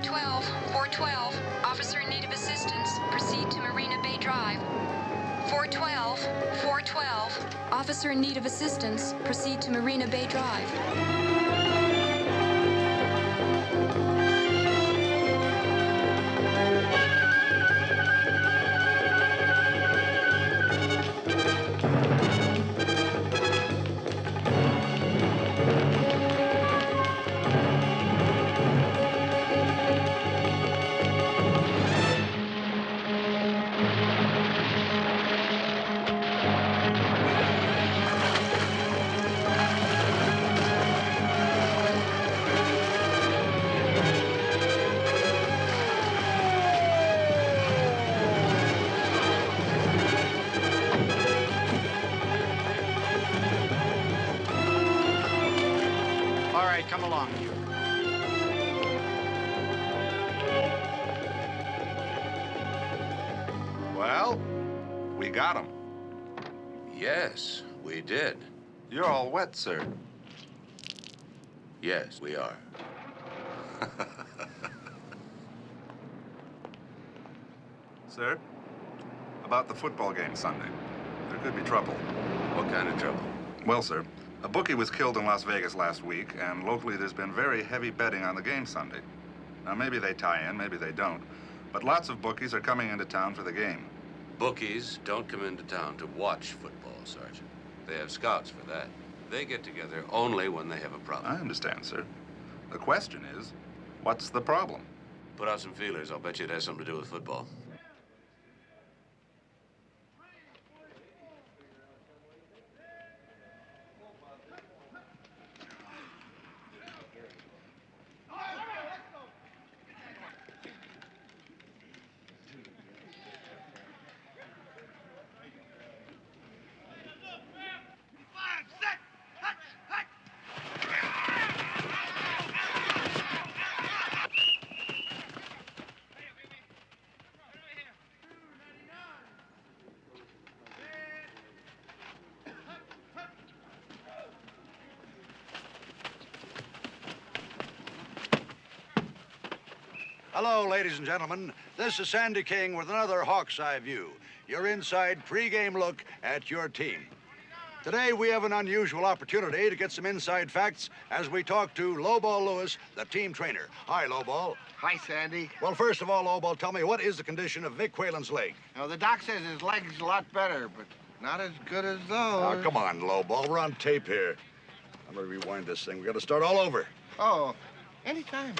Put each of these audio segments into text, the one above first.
412, 412. Officer in need of assistance. Proceed to Marina Bay Drive. 412, 412. Officer in need of assistance. Proceed to Marina Bay Drive. Come along. Well, we got him. Yes, we did. You're all wet, sir. Yes, we are. Sir, about the football game Sunday. There could be trouble. What kind of trouble? Well, sir, a bookie was killed in Las Vegas last week, and locally there's been very heavy betting on the game Sunday. Now, maybe they tie in, maybe they don't, but lots of bookies are coming into town for the game. Bookies don't come into town to watch football, Sergeant. They have scouts for that. They get together only when they have a problem. I understand, sir. The question is, what's the problem? Put out some feelers. I'll bet you it has something to do with football. Hello, ladies and gentlemen. This is Sandy King with another Hawk's Eye View, your inside pregame look at your team. Today, we have an unusual opportunity to get some inside facts as we talk to Lowball Lewis, the team trainer. Hi, Lowball. Hi, Sandy. Well, first of all, Lowball, tell me, what is the condition of Vic Whalen's leg? Now, the doc says his leg's a lot better, but not as good as those. Oh, come on, Lowball. We're on tape here. I'm gonna rewind this thing. We gotta start all over. Oh, anytime.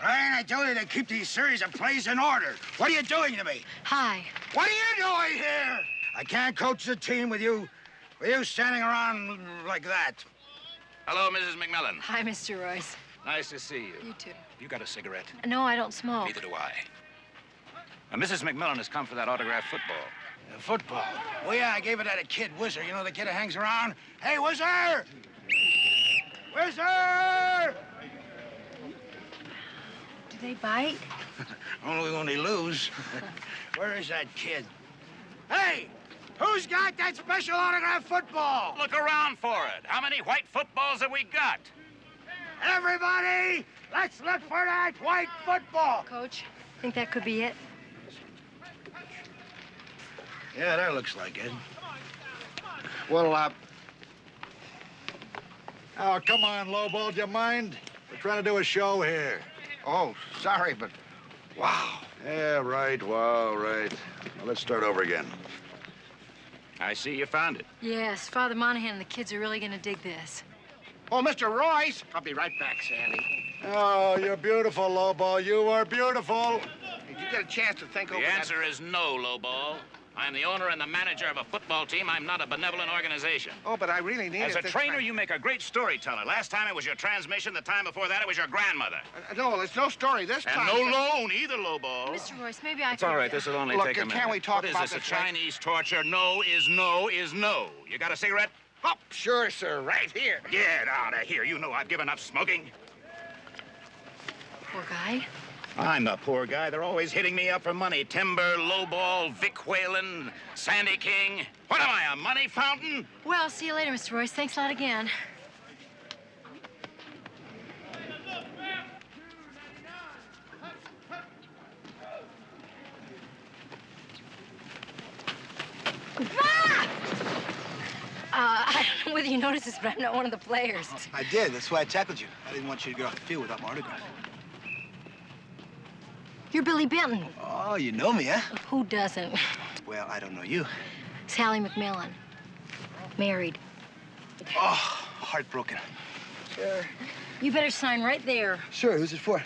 Ryan, I told you to keep these series of plays in order. What are you doing to me? Hi. What are you doing here? I can't coach the team with you standing around like that. Hello, Mrs. McMillan. Hi, Mr. Royce. Nice to see you. You too. You got a cigarette? No, I don't smoke. Neither do I. Now, Mrs. McMillan has come for that autographed football. Football? Oh, yeah, I gave it to that kid, Whizzer. You know the kid who hangs around? Hey, Whizzer! Whizzer! Do they bite? Only when they lose. Where is that kid? Hey! Who's got that special autograph football? Look around for it. How many white footballs have we got? Everybody, let's look for that white football. Coach, think that could be it? Yeah, that looks like it. Well, Oh, come on, Lowball. Do you mind? We're trying to do a show here. oh, sorry, but Wow. Yeah, right. Wow, right. Well, let's start over again. I see you found it. Yes, Father Monahan and the kids are really gonna dig this. oh, Mr. Royce. I'll be right back, Sandy. Oh, you're beautiful, Lowball. You are beautiful. Did you get a chance to think over The that? answer is no, Lowball. I'm the owner and the manager of a football team. I'm not a benevolent organization. Oh, but I really need As it a this trainer, time. you make a great storyteller. Last time it was your transmission. The time before that, it was your grandmother. No, it's no story this And time. no loan either, Lowball. Mr. Royce, maybe I It's all right. could... This will only Look, take a minute. can't we talk What is about this, a this right- Chinese torture? No is no is no. You got a cigarette? Oh, sure, sir. Right here. Get out of here. You know I've given up smoking. Poor guy. I'm the poor guy. They're always hitting me up for money. Timber, Lowball, Vic Whalen, Sandy King. What am I, a money fountain? Well, see you later, Mr. Royce. Thanks a lot again. whether you noticed this, but I'm not one of the players. I did. That's why I tackled you. I didn't want you to get off the field without my autograph. You're Billy Benton. Oh, you know me, huh? Who doesn't? Well, I don't know you. Sally McMillan. Married. Oh, heartbroken. Sure. You better sign right there. Sure, who's it for?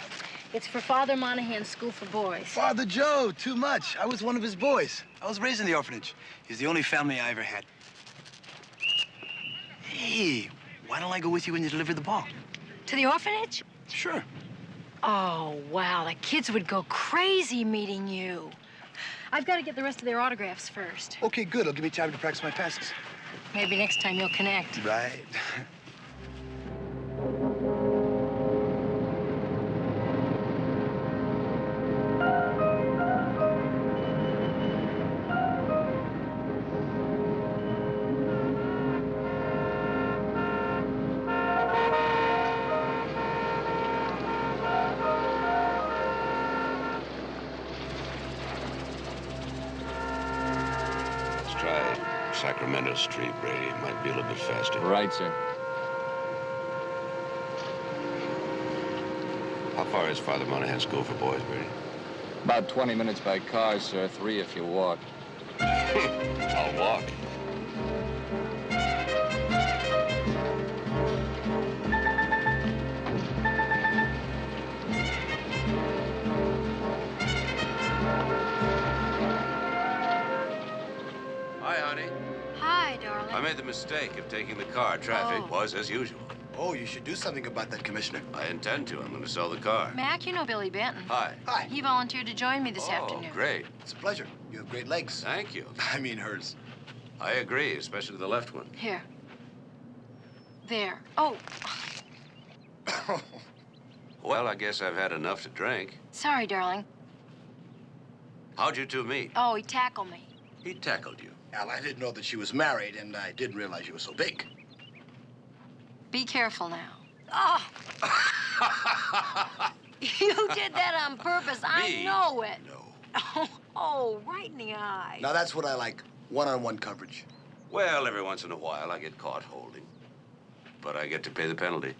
It's for Father Monahan's School for Boys. Father Joe, too much. I was one of his boys. I was raised in the orphanage. He's the only family I ever had. Hey, why don't I go with you when you deliver the ball? To the orphanage? Sure. Oh, wow, the kids would go crazy meeting you. I've got to get the rest of their autographs first. Okay, good. It'll give me time to practice my passes. Maybe next time you'll connect. Right. Sacramento Street, Brady. It might be a little bit faster. Right, sir. How far is Father Monahan's School for Boys, Brady? About 20 minutes by car, sir. 3 if you walk. I'll walk. Hi, honey. Hi, darling. I made the mistake of taking the car. Traffic was as usual. Oh, you should do something about that, Commissioner. I intend to. I'm going to sell the car. Mac, you know Billy Benton. Hi. Hi. He volunteered to join me this afternoon. Oh, great. It's a pleasure. You have great legs. Thank you. I mean hers. I agree, especially the left one. Here. There. Oh, Well, I guess I've had enough to drink. sorry, darling. How'd you two meet? Oh, he tackled me. He tackled you. Al, I didn't know that she was married, and I didn't realize you were so big. Be careful now. Oh! You did that on purpose. I Me? know it. No. Oh, right in the eye. Now, that's what I like. One-on-one coverage. Well, every once in a while I get caught holding. But I get to pay the penalty.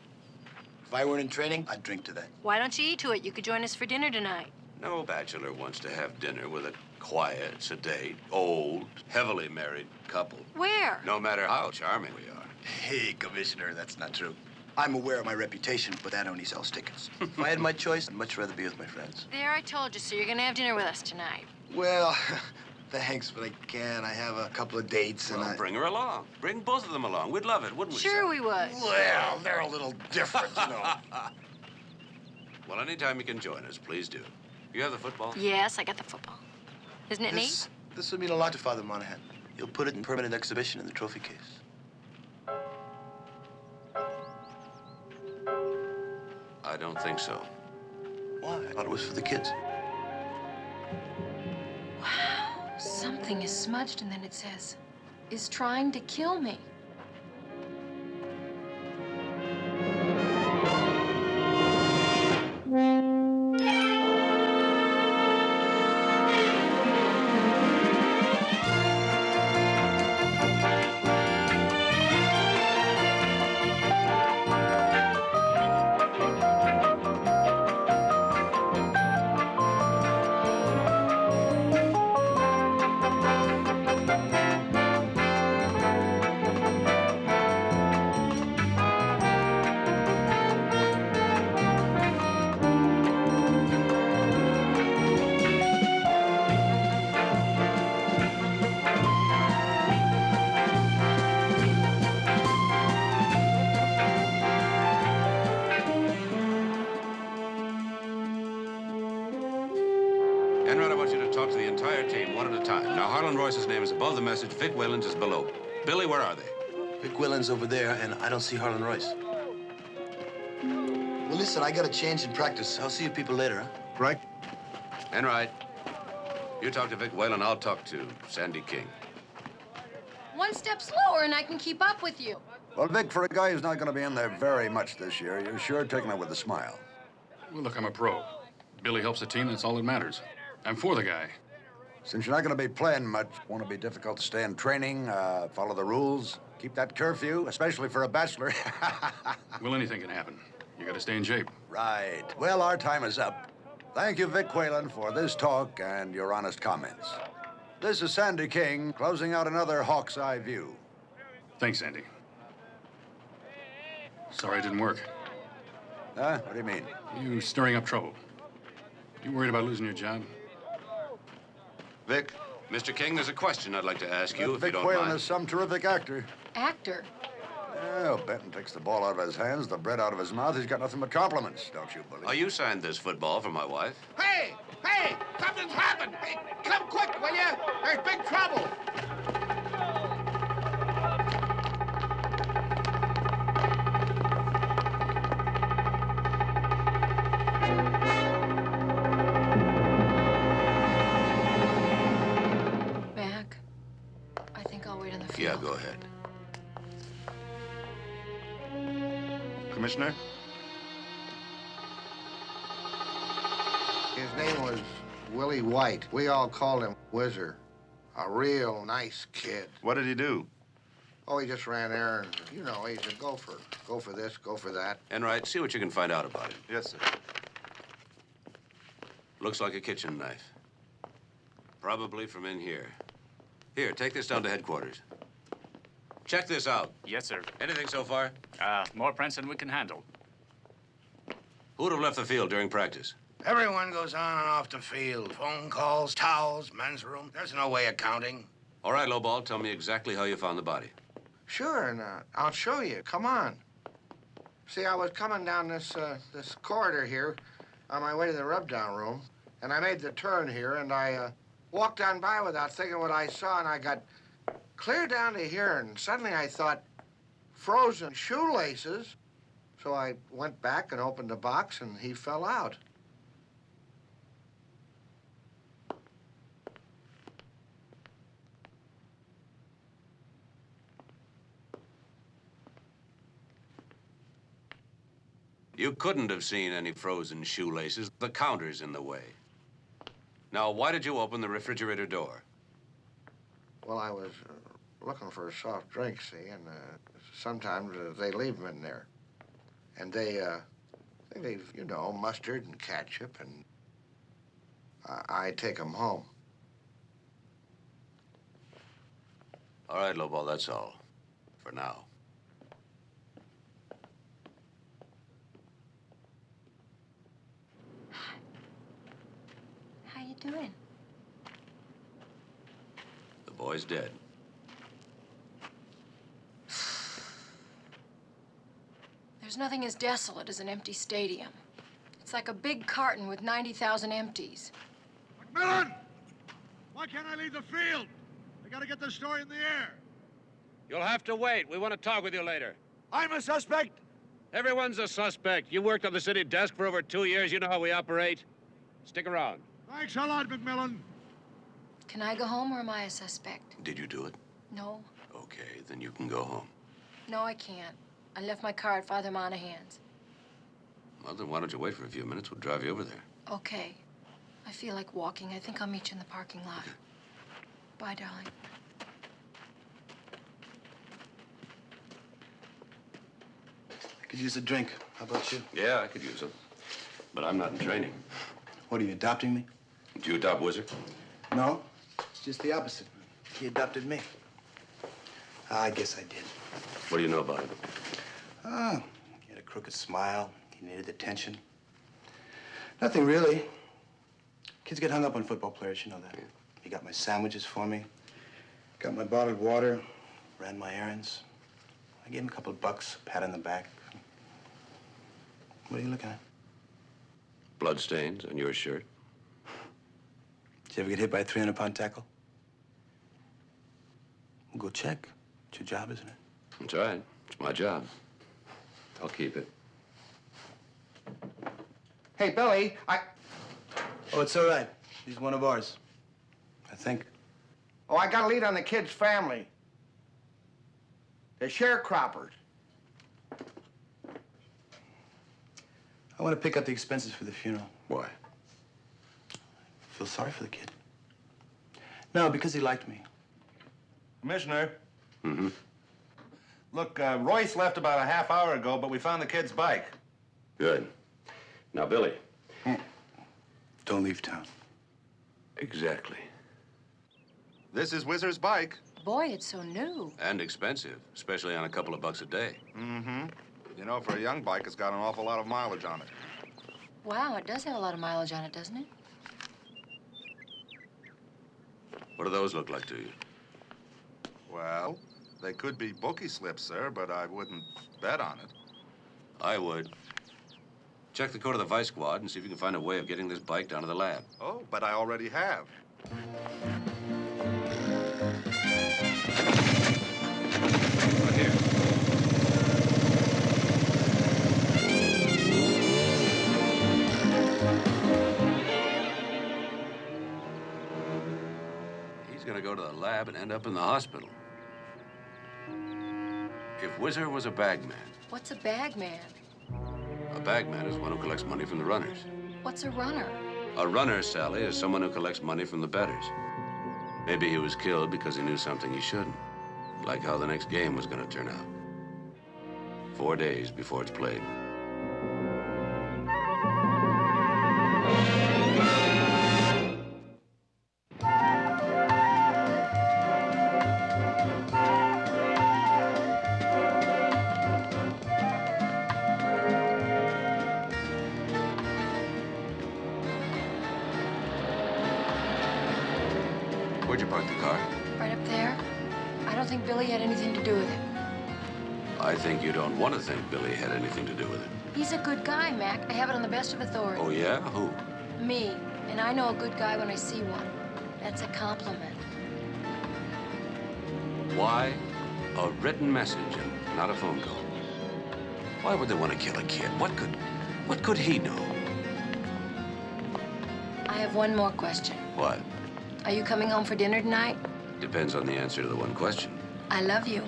If I weren't in training, I'd drink to that. Why don't you eat to it? You could join us for dinner tonight. No bachelor wants to have dinner with a quiet, sedate, old, heavily married couple. Where? No matter how charming we are. Hey, Commissioner, that's not true. I'm aware of my reputation, but that only sells tickets. If I had my choice, I'd much rather be with my friends. There, I told you, so you're gonna have dinner with us tonight. Well, thanks, but I can't. I have a couple of dates, and Well, bring her along. Bring both of them along. We'd love it, wouldn't we? Sure Sal? we would. Well, they're a little different, you know. Well, anytime you can join us, please do. You have the football? Yes, I got the football. Isn't it neat? This would mean a lot to Father Monahan. He'll put it in permanent exhibition in the trophy case. I don't think so. Why? I thought it was for the kids. Wow, something is smudged and then it says, is trying to kill me. Enron, I want you to talk to the entire team one at a time. Now, Harlan Royce's name is above the message. Vic Whalens is below. Billy, where are they? Vic Whalens over there, and I don't see Harlan Royce. Well, listen, I got a change in practice. I'll see you people later, huh? Right? Enright, you talk to Vic Whalen, I'll talk to Sandy King. One step slower and I can keep up with you. Well, Vic, for a guy who's not going to be in there very much this year, you're sure taking it with a smile. Well, look, I'm a pro. Billy helps the team, that's all that matters. I'm for the guy. Since you're not going to be playing much, won't it be difficult to stay in training, follow the rules, Keep that curfew, especially for a bachelor. Well, anything can happen. You gotta stay in shape. Right. Well, our time is up. Thank you, Vic Whalen, for this talk and your honest comments. This is Sandy King, closing out another Hawk's Eye View. Thanks, Andy. Sorry it didn't work. Huh? What do you mean? You stirring up trouble. You worried about losing your job? Vic? Mr. King, there's a question I'd like to ask you, if you Vic don't Whalen mind. is some terrific actor. Actor? Oh, Benton takes the ball out of his hands, the bread out of his mouth. He's got nothing but compliments, don't you believe? Oh, you signed this football for my wife. Hey! Hey! Something's happened! Hey, come quick, will you? There's big trouble! Mac, I think I'll wait on the field. Yeah, go ahead. Commissioner? His name was Willie White. We all called him Whizzer. A real nice kid. What did he do? Oh, he just ran errands. You know, he's a gopher. Go for this, go for that. Enright, see what you can find out about him. Yes, sir. Looks like a kitchen knife. Probably from in here. Here, take this down to headquarters. Check this out. Yes, sir. Anything so far? More prints than we can handle. Who would have left the field during practice? Everyone goes on and off the field. Phone calls, towels, men's room. There's no way of counting. All right, Lowball, tell me exactly how you found the body. Sure, and I'll show you. Come on. See, I was coming down this corridor here on my way to the rub-down room, and I made the turn here, and I walked on by without thinking what I saw, and I got clear down to here, and suddenly I thought, frozen shoelaces. So I went back and opened the box, and he fell out. You couldn't have seen any frozen shoelaces. The counter's in the way. Now, why did you open the refrigerator door? Well, I was looking for a soft drink, see, and sometimes they leave them in there. And they, I think they've, you know, mustard and ketchup, and I take them home. All right, Lowball, that's all. For now. How you doing? The boy's dead. There's nothing as desolate as an empty stadium. It's like a big carton with 90,000 empties. McMillan! Why can't I leave the field? I gotta get this story in the air. You'll have to wait. We want to talk with you later. I'm a suspect. Everyone's a suspect. You worked on the city desk for over 2 years. You know how we operate. Stick around. Thanks a lot, McMillan. Can I go home or am I a suspect? Did you do it? No. Okay, then you can go home. No, I can't. I left my car at Father Monahan's. Well, then why don't you wait for a few minutes? We'll drive you over there. Okay. I feel like walking. I think I'll meet you in the parking lot. Okay. Bye, darling. I could use a drink. How about you? Yeah, I could use it. But I'm not in training. What, are you adopting me? Did you adopt Wizard? No, it's just the opposite. He adopted me. I guess I did. What do you know about him? He had a crooked smile. He needed attention. Nothing really. Kids get hung up on football players, you know that. Yeah. He got my sandwiches for me, got my bottled water, ran my errands. I gave him a couple of bucks, a pat on the back. What are you looking at? Bloodstains on your shirt. Did you ever get hit by a 300-pound tackle? Well, go check. It's your job, isn't it? That's right. It's my job. I'll keep it. Hey, Billy, Oh, it's all right. He's one of ours. I think. Oh, I got a lead on the kid's family. They're sharecroppers. I want to pick up the expenses for the funeral. Why? I feel sorry for the kid. No, because he liked me. Commissioner? Mm-hmm. Look, Royce left about a half hour ago, but we found the kid's bike. Good. Now, Billy. Don't leave town. Exactly. This is Whizzer's bike. Boy, it's so new. And expensive, especially on a couple of bucks a day. Mm-hmm. You know, for a young bike, it's got an awful lot of mileage on it. Wow, it does have a lot of mileage on it, doesn't it? What do those look like to you? Well, they could be bookie slips, sir, but I wouldn't bet on it. I would. Check the code of the Vice Squad and see if you can find a way of getting this bike down to the lab. Oh, but I already have. Look here. He's gonna go to the lab and end up in the hospital. If Whizzer was a bagman, What's a bagman? a bagman is one who collects money from the runners. What's a runner? A runner, Sally, is someone who collects money from the bettors. Maybe he was killed because he knew something he shouldn't, like how the next game was going to turn out. 4 days before it's played. Where'd you park the car? Right up there. I don't think Billy had anything to do with it. I think you don't want to think Billy had anything to do with it. He's a good guy, Mac. I have it on the best of authority. Oh, yeah? Who? Me. And I know a good guy when I see one. That's a compliment. Why a written message and not a phone call? Why would they want to kill a kid? What could he know? I have one more question. What? Are you coming home for dinner tonight? Depends on the answer to the one question. I love you.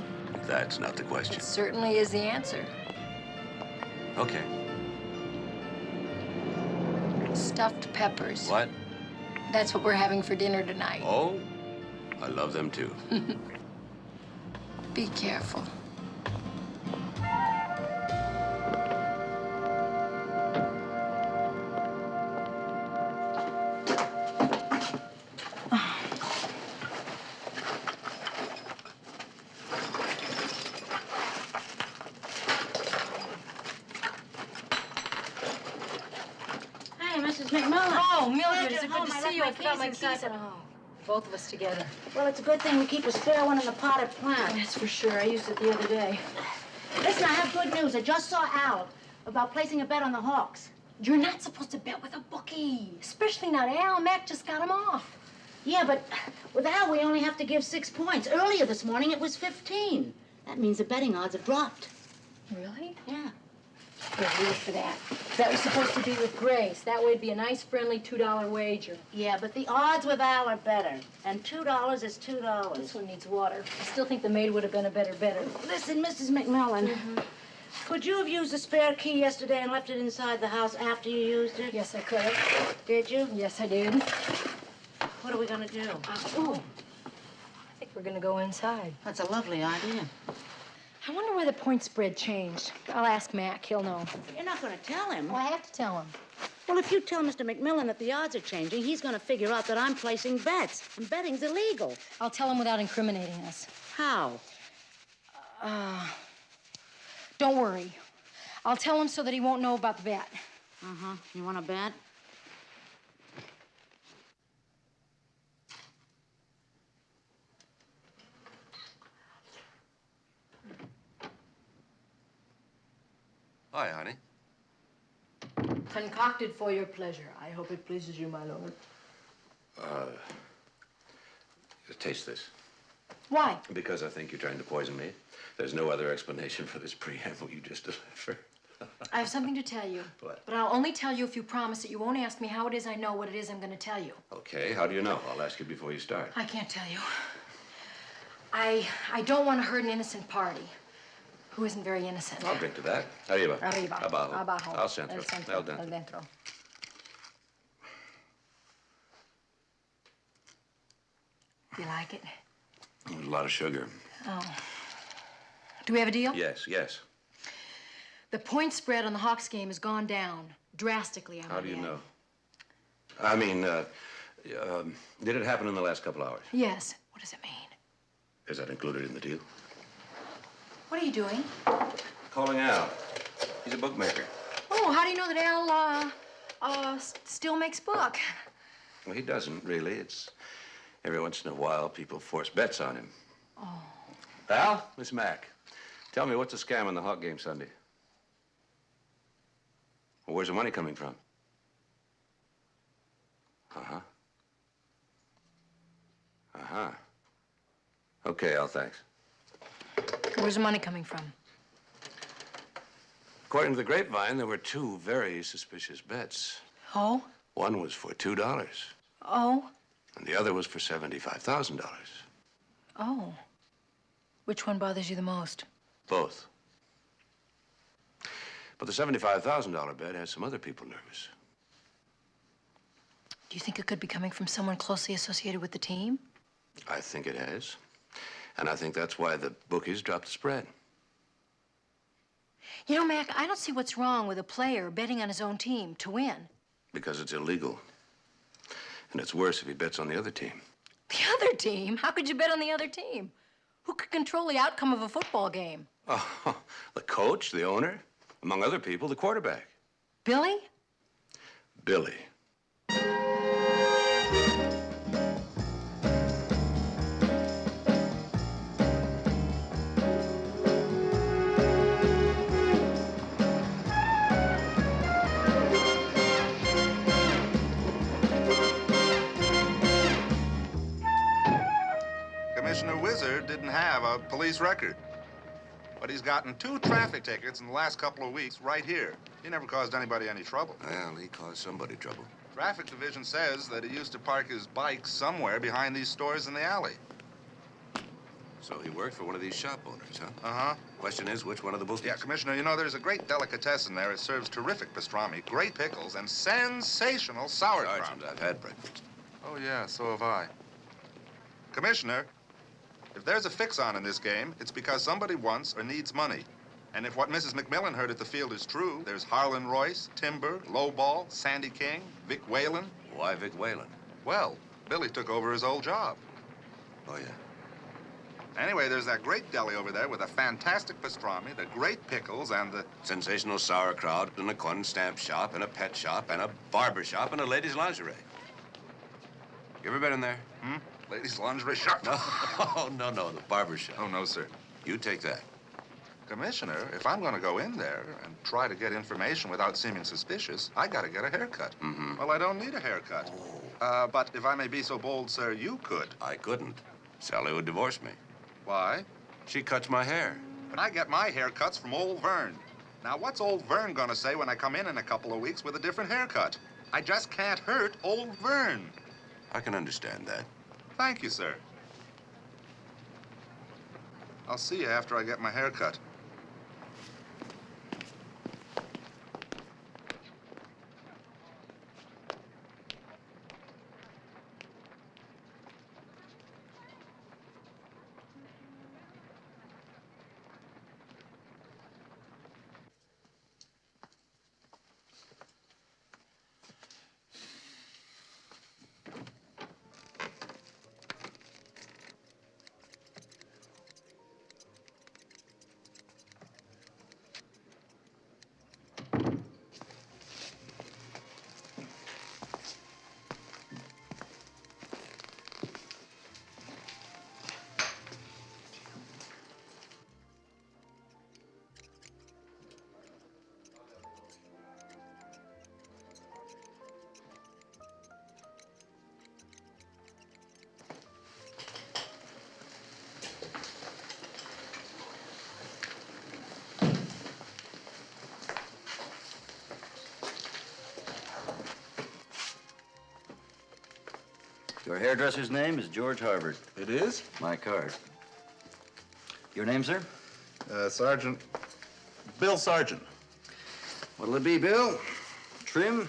That's not the question. It certainly is the answer. Okay. Stuffed peppers. What? That's what we're having for dinner tonight. Oh, I love them too. Be careful. Hey, Mrs. McMillan. Oh, Mildred, it's Glad good you're to home. see you. I left my forgot my keys keys. inside. Oh, both of us together. Well, it's a good thing we keep a spare one in the potted plant. That's for sure. I used it the other day. Listen, I have good news. I just saw Al about placing a bet on the Hawks. You're not supposed to bet with a bookie, especially not Al. Mac just got him off. Yeah, but with Al, we only have to give 6 points. Earlier this morning, it was 15. That means the betting odds have dropped. Really? Yeah. We'll do it for that. That was supposed to be with Grace. That way it'd be a nice, friendly $2 wager. Yeah, but the odds with Al are better. And $2 is $2. This one needs water. I still think the maid would have been a better bettor. Listen, Mrs. McMillan. Could you have used the spare key yesterday and left it inside the house after you used it? Yes, I could have. Did you? Yes, I did. What are we gonna do? I think we're gonna go inside. That's a lovely idea. I wonder why the point spread changed. I'll ask Mac. He'll know. You're not gonna tell him. Well, I have to tell him. Well, if you tell Mr. McMillan that the odds are changing, he's gonna figure out that I'm placing bets. And betting's illegal. I'll tell him without incriminating us. How? Don't worry. I'll tell him so that he won't know about the bet. Uh-huh. You want to bet? Hi, honey. Concocted for your pleasure. I hope it pleases you, my lord. Taste this. Why? Because I think you're trying to poison me. There's no other explanation for this preamble you just delivered. I have something to tell you. What? But I'll only tell you if you promise that you won't ask me how it is I know what it is I'm going to tell you. Okay, how do you know? I'll ask you before you start. I can't tell you. I don't want to hurt an innocent party who isn't very innocent. I'll drink to that. Arriba. Arriba. Abajo. Abajo. Al centro. El centro. El dentro. El dentro. You like it? There's a lot of sugar. Oh. Do we have a deal? Yes, yes. The point spread on the Hawks game has gone down drastically. How do you know? I mean, did it happen in the last couple hours? Yes. What does it mean? Is that included in the deal? What are you doing? Calling Al. He's a bookmaker. Oh, how do you know that Al, still makes book? Well, he doesn't, really. It's every once in a while people force bets on him. Oh. Al, Miss Mac, tell me, what's the scam in the Hawk game Sunday? Well, where's the money coming from? Uh-huh. Uh-huh. Okay, Al, thanks. Where's the money coming from? According to the grapevine, there were two very suspicious bets. Oh? One was for $2, Oh? and the other was for $75,000. Oh. Which one bothers you the most? Both. But the $75,000 bet has some other people nervous. Do you think it could be coming from someone closely associated with the team? I think it has. And I think that's why the bookies dropped the spread. You know, Mac, I don't see what's wrong with a player betting on his own team to win. Because it's illegal. And it's worse if he bets on the other team. The other team? How could you bet on the other team? Who could control the outcome of a football game? Oh, the coach, the owner, among other people, the quarterback. Billy? Billy. Commissioner Wizard didn't have a police record. But he's gotten 2 traffic tickets in the last couple of weeks right here. He never caused anybody any trouble. Well, he caused somebody trouble. Traffic division says that he used to park his bike somewhere behind these stores in the alley. So he worked for one of these shop owners, huh? Uh-huh. Question is, which one of the bookies? Yeah, Commissioner, you know, there's a great delicatessen there. It serves terrific pastrami, great pickles, and sensational sauerkraut. Sergeant, I've had breakfast. Oh, yeah, so have I. Commissioner, if there's a fix-on in this game, it's because somebody wants or needs money. And if what Mrs. McMillan heard at the field is true, there's Harlan Royce, Timber, Lowball, Sandy King, Vic Whalen. Why Vic Whalen? Well, Billy took over his old job. Oh, yeah. Anyway, there's that great deli over there with a fantastic pastrami, the great pickles, and the... sensational sauerkraut, and a corn stamp shop, and a pet shop, and a barber shop, and a ladies' lingerie. You ever been in there? Hmm? Ladies' lingerie shop? No, no, the barber shop. Oh, no, sir. You take that. Commissioner, if I'm going to go in there and try to get information without seeming suspicious, I got to get a haircut. Mm-hmm. Well, I don't need a haircut. But if I may be so bold, sir, you could. I couldn't. Sally would divorce me. Why? She cuts my hair. But I get my haircuts from old Vern. Now, what's old Vern going to say when I come in a couple of weeks with a different haircut? I just can't hurt old Vern. I can understand that. Thank you, sir. I'll see you after I get my haircut. Your hairdresser's name is George Harvard. It is? My card. Your name, sir? Sergeant. Bill Sargent. What'll it be, Bill? Trim,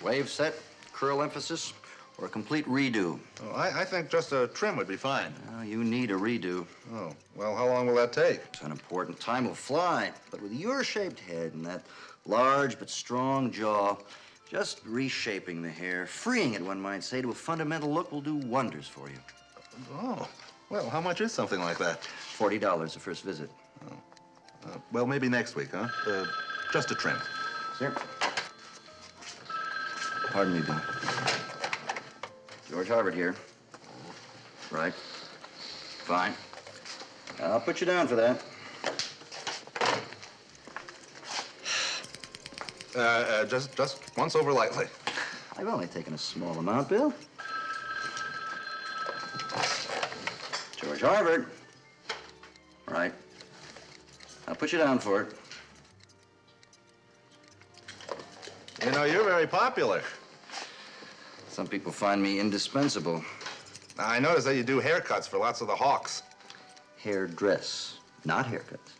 wave set, curl emphasis, or a complete redo? Oh, I think just a trim would be fine. You need a redo. Oh, well, how long will that take? It's unimportant. Time will fly. But with your shaped head and that large but strong jaw, just reshaping the hair, freeing it, one might say, to a fundamental look will do wonders for you. Oh, well, how much is something like that? $40 the first visit. Oh. Well, maybe next week, huh? Just a trim. Sir? Pardon me, Bill. George Harvard here. Right. Fine. I'll put you down for that. Just once over lightly. I've only taken a small amount, Bill. George Harvard. Right. I'll put you down for it. You know, you're very popular. Some people find me indispensable. I noticed that you do haircuts for lots of the Hawks. Hairdress, not haircuts.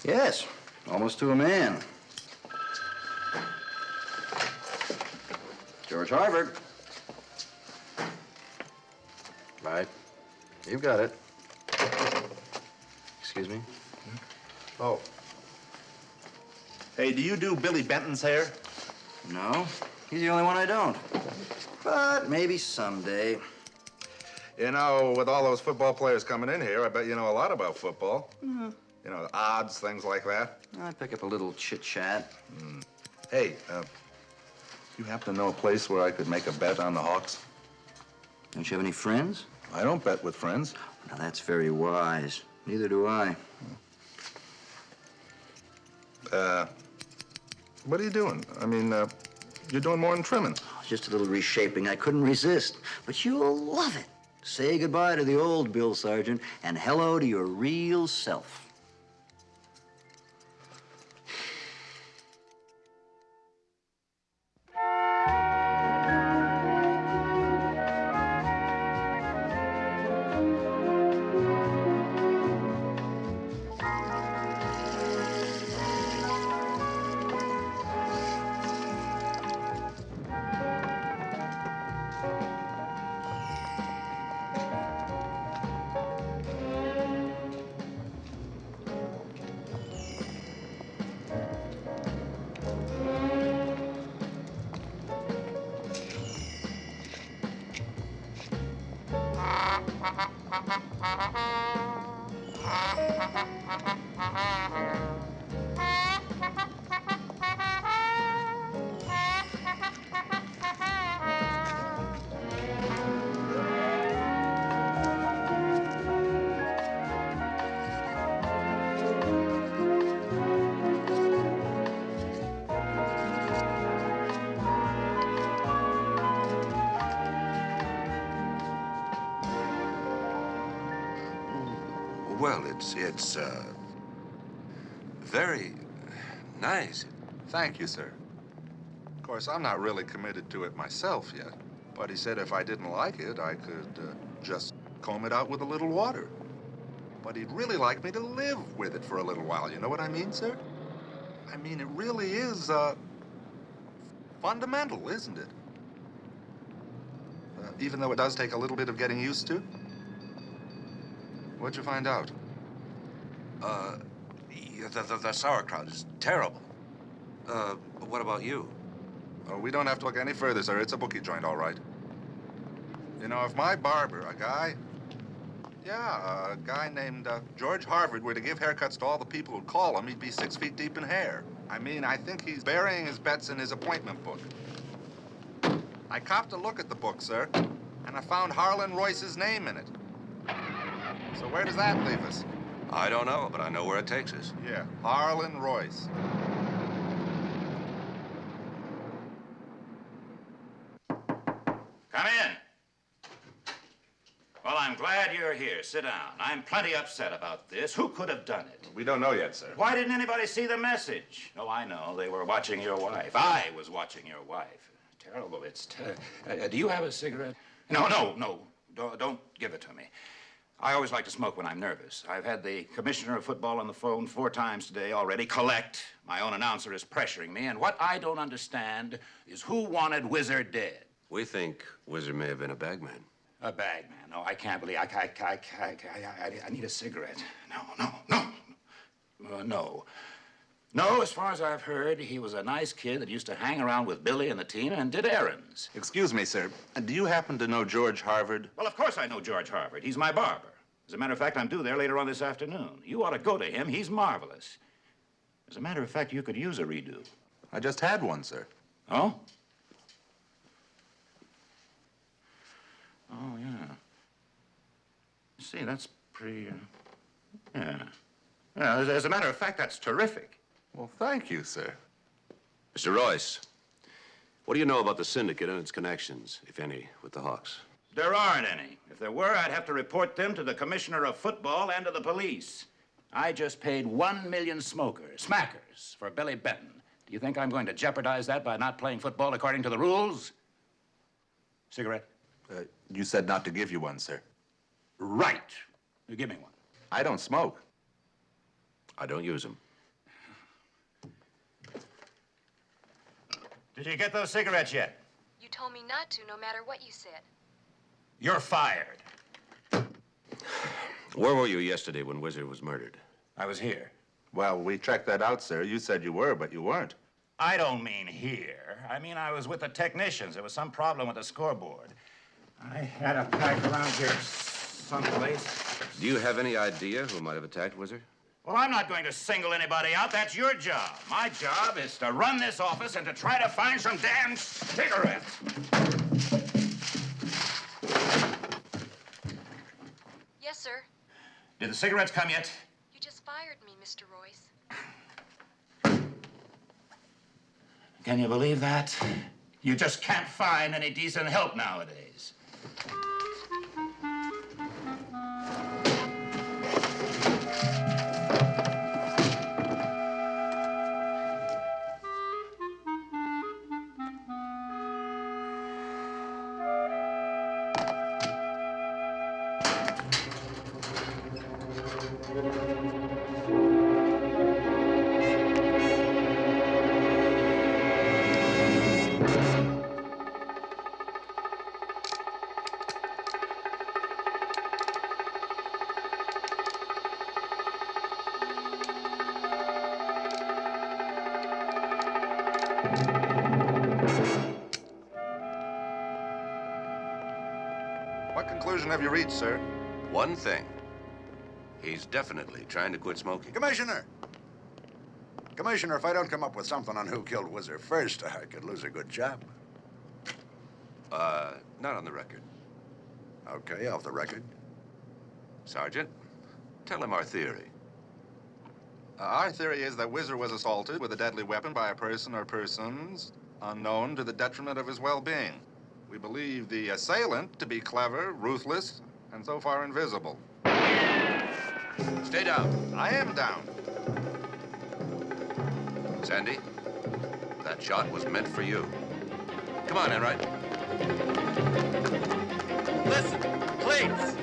Yes, almost to a man. George Harvard. Right. You've got it. Excuse me? Oh. Hey, do you do Billy Benton's hair? No, he's the only one I don't. But maybe someday. You know, with all those football players coming in here, I bet you know a lot about football. Mm-hmm. You know, odds, things like that. I pick up a little chit-chat. Hey, you happen to know a place where I could make a bet on the Hawks? Don't you have any friends? I don't bet with friends. Now, that's very wise. Neither do I. What are you doing? I mean, you're doing more than trimming. Just a little reshaping. I couldn't resist. But you'll love it. Say goodbye to the old Bill Sargent and hello to your real self. Well, it's very nice. Thank you, sir. Of course, I'm not really committed to it myself yet. But he said if I didn't like it, I could just comb it out with a little water. But he'd really like me to live with it for a little while. You know what I mean, sir? I mean, it really is fundamental, isn't it? Even though it does take a little bit of getting used to. What'd you find out? The sauerkraut is terrible. What about you? Oh, we don't have to look any further, sir. It's a bookie joint, all right. You know, if my barber, a guy named George Harvard were to give haircuts to all the people who'd call him, he'd be 6 feet deep in hair. I mean, I think he's burying his bets in his appointment book. I copped a look at the book, sir, and I found Harlan Royce's name in it. So where does that leave us? I don't know, but I know where it takes us. Yeah, Harlan Royce. Come in. Well, I'm glad you're here. Sit down. I'm plenty upset about this. Who could have done it? We don't know yet, sir. Why didn't anybody see the message? Oh, I know. They were watching your wife. I was watching your wife. Terrible. It's do you have a cigarette? No. Don't give it to me. I always like to smoke when I'm nervous. I've had the commissioner of football on the phone 4 times today already. Collect. My own announcer is pressuring me, and what I don't understand is who wanted Wizard dead. We think Whizzer may have been a bagman. A bagman? No, I can't believe. I need a cigarette. No. No, as far as I've heard, he was a nice kid that used to hang around with Billy and the team and did errands. Excuse me, sir. Do you happen to know George Harvard? Well, of course I know George Harvard. He's my barber. As a matter of fact, I'm due there later on this afternoon. You ought to go to him. He's marvelous. As a matter of fact, you could use a redo. I just had one, sir. Oh? Oh, yeah. See, that's pretty, yeah. Yeah, as a matter of fact, that's terrific. Well, thank you, sir. Mr. Royce, what do you know about the syndicate and its connections, if any, with the Hawks? There aren't any. If there were, I'd have to report them to the commissioner of football and to the police. I just paid 1 million smackers, for Billy Benton. Do you think I'm going to jeopardize that by not playing football according to the rules? Cigarette? You said not to give you one, sir. Right. You give me one. I don't smoke. I don't use them. Did you get those cigarettes yet? You told me not to, no matter what you said. You're fired. Where were you yesterday when Whizzer was murdered? I was here. Well, we checked that out, sir. You said you were, but you weren't. I don't mean here. I mean I was with the technicians. There was some problem with the scoreboard. I had a pack around here someplace. Do you have any idea who might have attacked Whizzer? Well, I'm not going to single anybody out. That's your job. My job is to run this office and to try to find some damn cigarettes. Yes, sir. Did the cigarettes come yet? You just fired me, Mr. Royce. Can you believe that? You just can't find any decent help nowadays. What conclusion have you reached, sir? One thing. He's definitely trying to quit smoking. Commissioner! Commissioner, if I don't come up with something on who killed Whizzer first, I could lose a good job. Not on the record. Okay, off the record. Sergeant, tell him our theory. Our theory is that Whizzer was assaulted with a deadly weapon by a person or persons unknown to the detriment of his well-being. We believe the assailant to be clever, ruthless, and so far invisible. Stay down. I am down. Sandy, that shot was meant for you. Come on, Enright. Listen, please.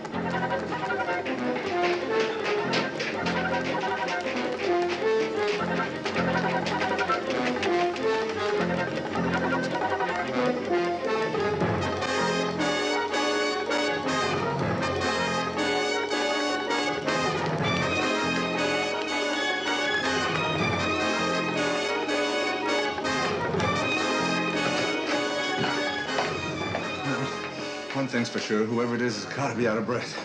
One thing's for sure, whoever it is has got to be out of breath.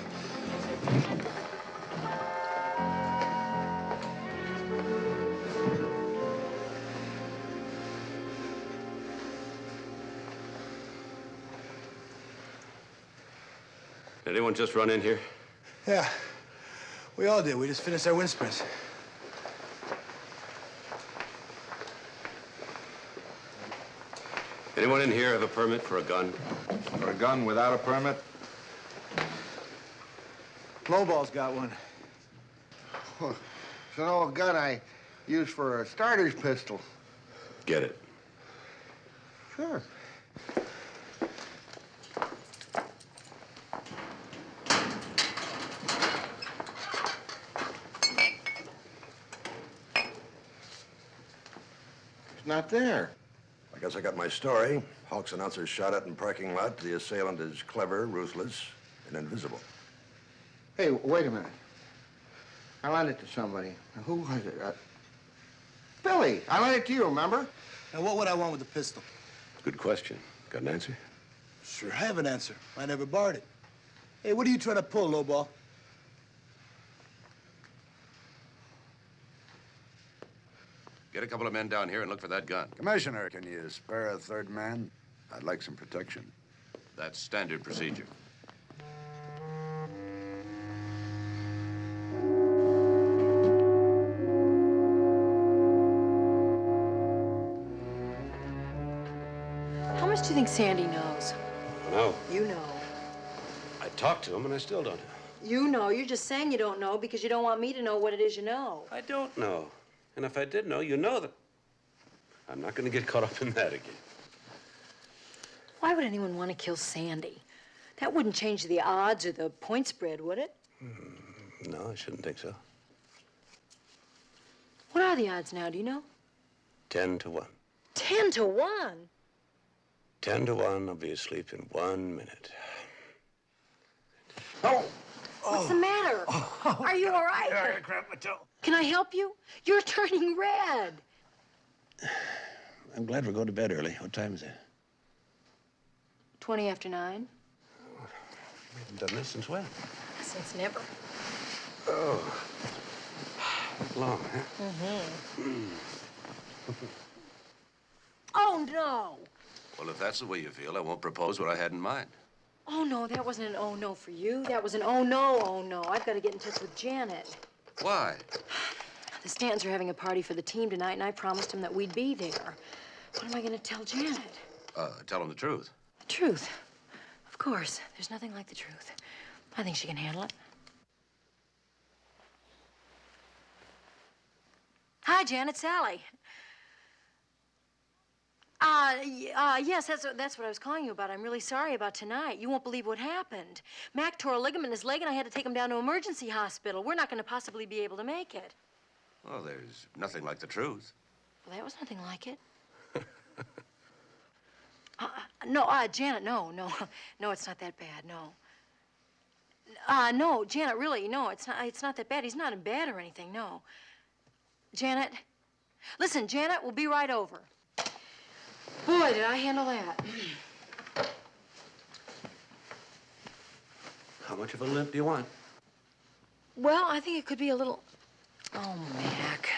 Did anyone just run in here? Yeah, we all did. We just finished our wind sprints. Anyone in here have a permit for a gun? For a gun without a permit? Lowball's got one. It's an old gun I use for a starter's pistol. Get it. Sure. It's not there. I guess I got my story. Hawks announcer shot at in parking lot. The assailant is clever, ruthless, and invisible. Hey, wait a minute. I lent it to somebody. Who was it? Billy. I lent it to you, remember? Now, what would I want with the pistol? Good question. Got an answer? Sure, I have an answer. I never borrowed it. Hey, what are you trying to pull, lowball? Get a couple of men down here and look for that gun. Commissioner, can you spare a third man? I'd like some protection. That's standard procedure. How much do you think Sandy knows? No. You know. I talked to him and I still don't know. You know. You're just saying you don't know because you don't want me to know what it is you know. I don't know. And if I did know, you know that. I'm not going to get caught up in that again. Why would anyone want to kill Sandy? That wouldn't change the odds or the point spread, would it? No, I shouldn't think so. What are the odds now, do you know? 10 to 1. 10 to 1? 10 to 1, I'll be asleep in 1 minute. Oh! What's the matter? Are you all right? I cramped my toe. Can I help you? You're turning red. I'm glad we're going to bed early. What time is it? 20 after 9. We haven't done this since when? Since never. Oh. Long, huh? Mm-hmm. Oh, no. Well, if that's the way you feel, I won't propose what I had in mind. Oh, no, that wasn't an oh, no for you. That was an oh, no, oh, no. I've got to get in touch with Janet. Why? The Stantons are having a party for the team tonight, and I promised him that we'd be there. What am I going to tell Janet? Tell him the truth. The truth. Of course. There's nothing like the truth. I think she can handle it. Hi, Janet. Sally. Yes, that's what I was calling you about. I'm really sorry about tonight. You won't believe what happened. Mac tore a ligament in his leg, and I had to take him down to emergency hospital. We're not going to possibly be able to make it. Well, there's nothing like the truth. Well, that was nothing like it. No, Janet, no. No, it's not that bad, no. No, Janet, really, no, it's not that bad. He's not in bed or anything, no. Janet, listen, Janet, we'll be right over. Boy, did I handle that. How much of a limp do you want? Well, I think it could be a little... Oh, Mac.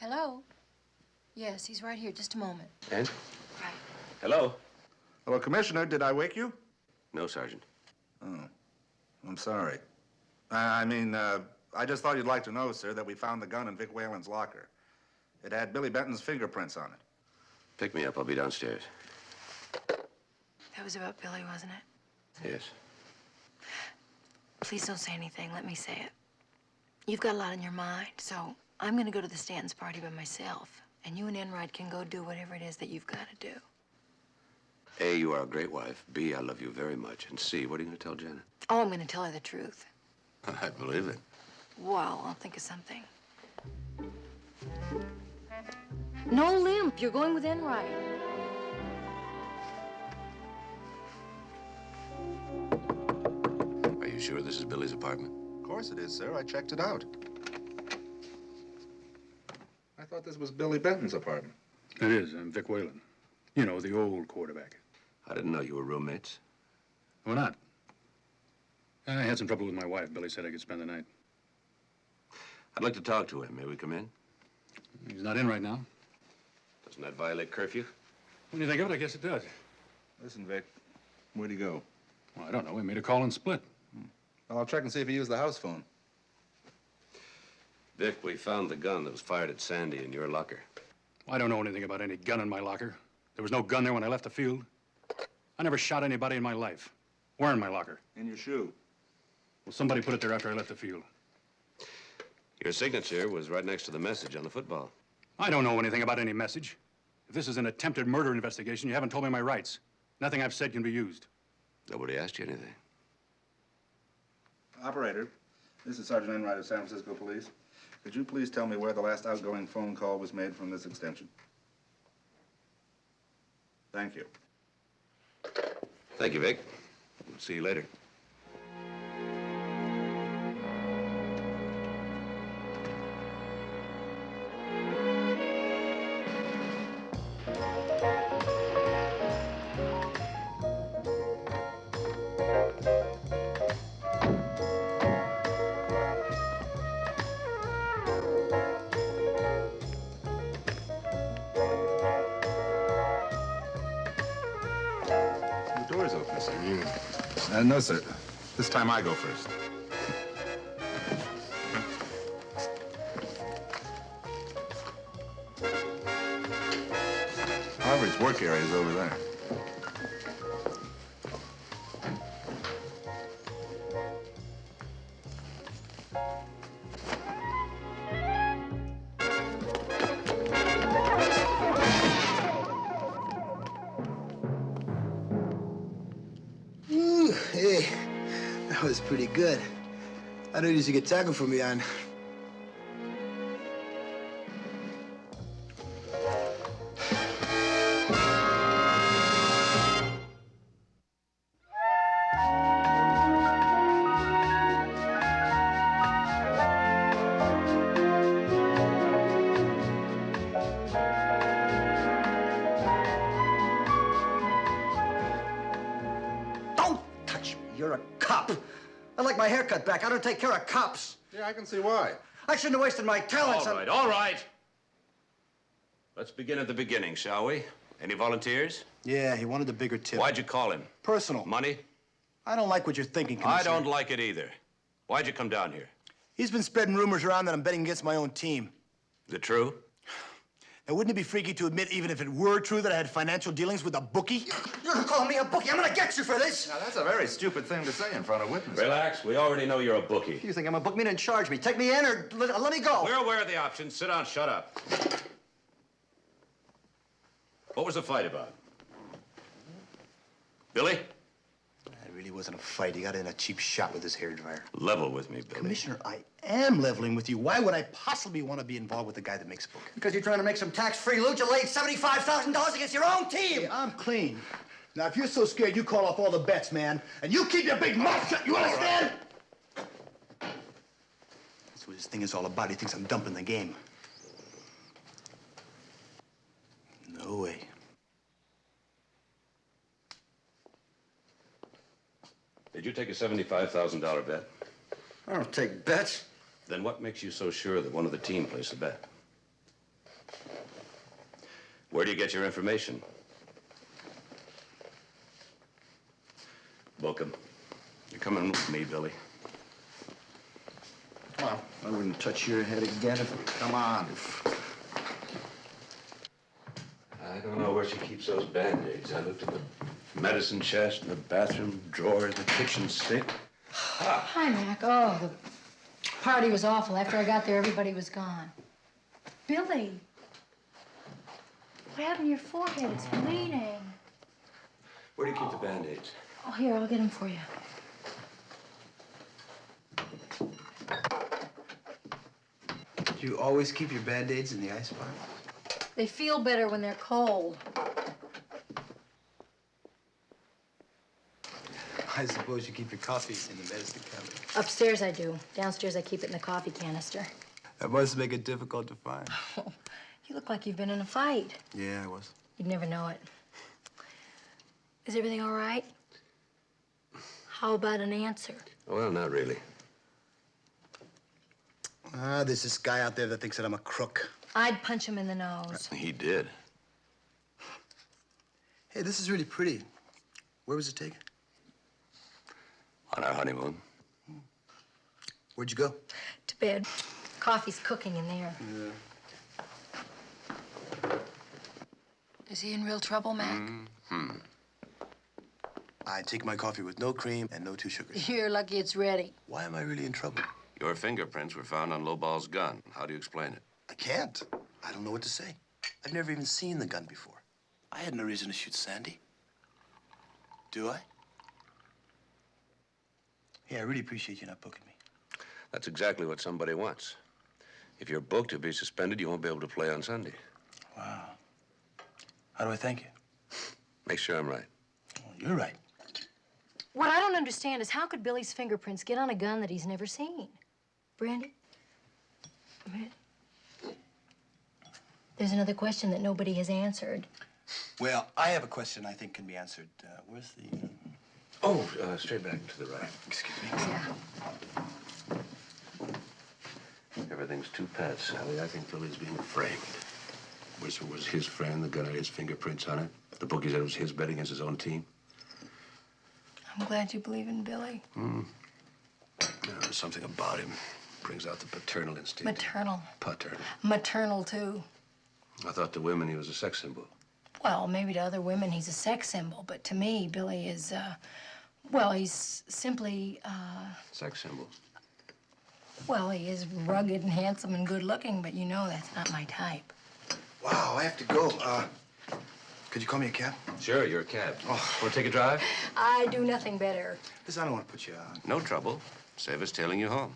Hello? Yes, he's right here. Just a moment. And? Right. Hello? Hello, Commissioner. Did I wake you? No, Sergeant. Oh. I'm sorry. I just thought you'd like to know, sir, that we found the gun in Vic Whalen's locker. It had Billy Benton's fingerprints on it. Pick me up. I'll be downstairs. That was about Billy, wasn't it? Yes. Please don't say anything. Let me say it. You've got a lot on your mind, so I'm going to go to the Stantons' party by myself. And you and Enright can go do whatever it is that you've got to do. A, you are a great wife. B, I love you very much. And C, what are you going to tell Janet? Oh, I'm going to tell her the truth. I believe it. Well, I'll think of something. No limp. You're going with Enright. Are you sure this is Billy's apartment? Of course it is, sir. I checked it out. I thought this was Billy Benton's apartment. It is. I'm Vic Whalen. You know, the old quarterback. I didn't know you were roommates. Why not? I had some trouble with my wife. Billy said I could spend the night. I'd like to talk to him. May we come in? He's not in right now. Doesn't that violate curfew? When you think of it, I guess it does. Listen, Vic, where'd he go? Well, I don't know. He made a call and split. Well, I'll check and see if he used the house phone. Vic, we found the gun that was fired at Sandy in your locker. I don't know anything about any gun in my locker. There was no gun there when I left the field. I never shot anybody in my life. Where in my locker? In your shoe. Well, somebody put it there after I left the field. Your signature was right next to the message on the football. I don't know anything about any message. If this is an attempted murder investigation, you haven't told me my rights. Nothing I've said can be used. Nobody asked you anything. Operator, this is Sergeant Enright of San Francisco Police. Could you please tell me where the last outgoing phone call was made from this extension? Thank you. Thank you, Vic. We'll see you later. The door's open, sir. No, sir. This time I go first. Harvard's work area is over there. Ooh, hey, that was pretty good. I don't usually get tackled from behind. Don't touch me. You're a cop. I like my haircut back. I don't take care of cops. Yeah, I can see why. I shouldn't have wasted my talents All right, all right. Let's begin at the beginning, shall we? Any volunteers? Yeah, he wanted a bigger tip. Why'd you call him? Personal. Money? I don't like what you're thinking, Commissioner. I don't like it either. Why'd you come down here? He's been spreading rumors around that I'm betting against my own team. Is it true? Now, wouldn't it be freaky to admit, even if it were true, that I had financial dealings with a bookie? You're calling me a bookie. I'm gonna get you for this. Now, that's a very stupid thing to say in front of witnesses. Relax. We already know you're a bookie. You think I'm a bookman and charge me? Take me in or let me go. We're aware of the options. Sit down. Shut up. What was the fight about? Billy? It really wasn't a fight. He got in a cheap shot with his hairdryer. Level with me, Billy. Commissioner, I am leveling with you. Why would I possibly want to be involved with a guy that makes a book? Because you're trying to make some tax-free loot. You laid $75,000 against your own team. Hey, I'm clean. Now, if you're so scared, you call off all the bets, man. And you keep your big mouth shut, you understand? That's what this thing is all about. He thinks I'm dumping the game. No way. Did you take a $75,000 bet? I don't take bets. Then what makes you so sure that one of the team placed a bet? Where do you get your information? Book him. You're coming with me, Billy. Come on. I wouldn't touch your head again if... Come on. I don't know where she keeps those Band-Aids. I looked at the medicine chest and the bathroom drawers, the kitchen sink. Hi, Mac. Oh, the party was awful. After I got there, everybody was gone. Billy, what happened to your forehead? It's bleeding. Where do you keep the Band-Aids? Oh, here, I'll get them for you. Do you always keep your Band-Aids in the icebox? They feel better when they're cold. I suppose you keep your coffee in the medicine cabinet. Upstairs I do. Downstairs I keep it in the coffee canister. That must make it difficult to find. Oh, you look like you've been in a fight. Yeah, I was. You'd never know it. Is everything all right? How about an answer? Well, not really. There's this guy out there that thinks that I'm a crook. I'd punch him in the nose. He did. Hey, this is really pretty. Where was it taken? On our honeymoon. Where'd you go? To bed. Coffee's cooking in there. Yeah. Is he in real trouble, Mac? I take my coffee with no cream and no 2 sugars. You're lucky it's ready. Why am I really in trouble? Your fingerprints were found on Lowball's gun. How do you explain it? I can't. I don't know what to say. I've never even seen the gun before. I had no reason to shoot Sandy. Do I? Hey, I really appreciate you not booking me. That's exactly what somebody wants. If you're booked to be suspended, you won't be able to play on Sunday. Wow. How do I thank you? Make sure I'm right. Oh, you're right. What I don't understand is how could Billy's fingerprints get on a gun that he's never seen? Brandy? Brandy? There's another question that nobody has answered. Well, I have a question I think can be answered. Where's the... Oh, straight back to the right. Excuse me. Yeah. Everything's too pat, Sally. I think Billy's being framed. Whistle was his friend. The gun had his fingerprints on it. The bookie said it was his bet against his own team. I'm glad you believe in Billy. There's something about him. Brings out the paternal instinct. Maternal. Paternal. Maternal, too. I thought to women he was a sex symbol. Well, maybe to other women he's a sex symbol, but to me, Billy is, well, he's simply, Sex symbol. well, he is rugged and handsome and good looking, but you know that's not my type. Wow, I have to go. Could you call me a cab? Sure, you're a cab. Oh. Want to take a drive? I do nothing better. Listen, I don't want to put you on. No trouble. Save us tailing you home.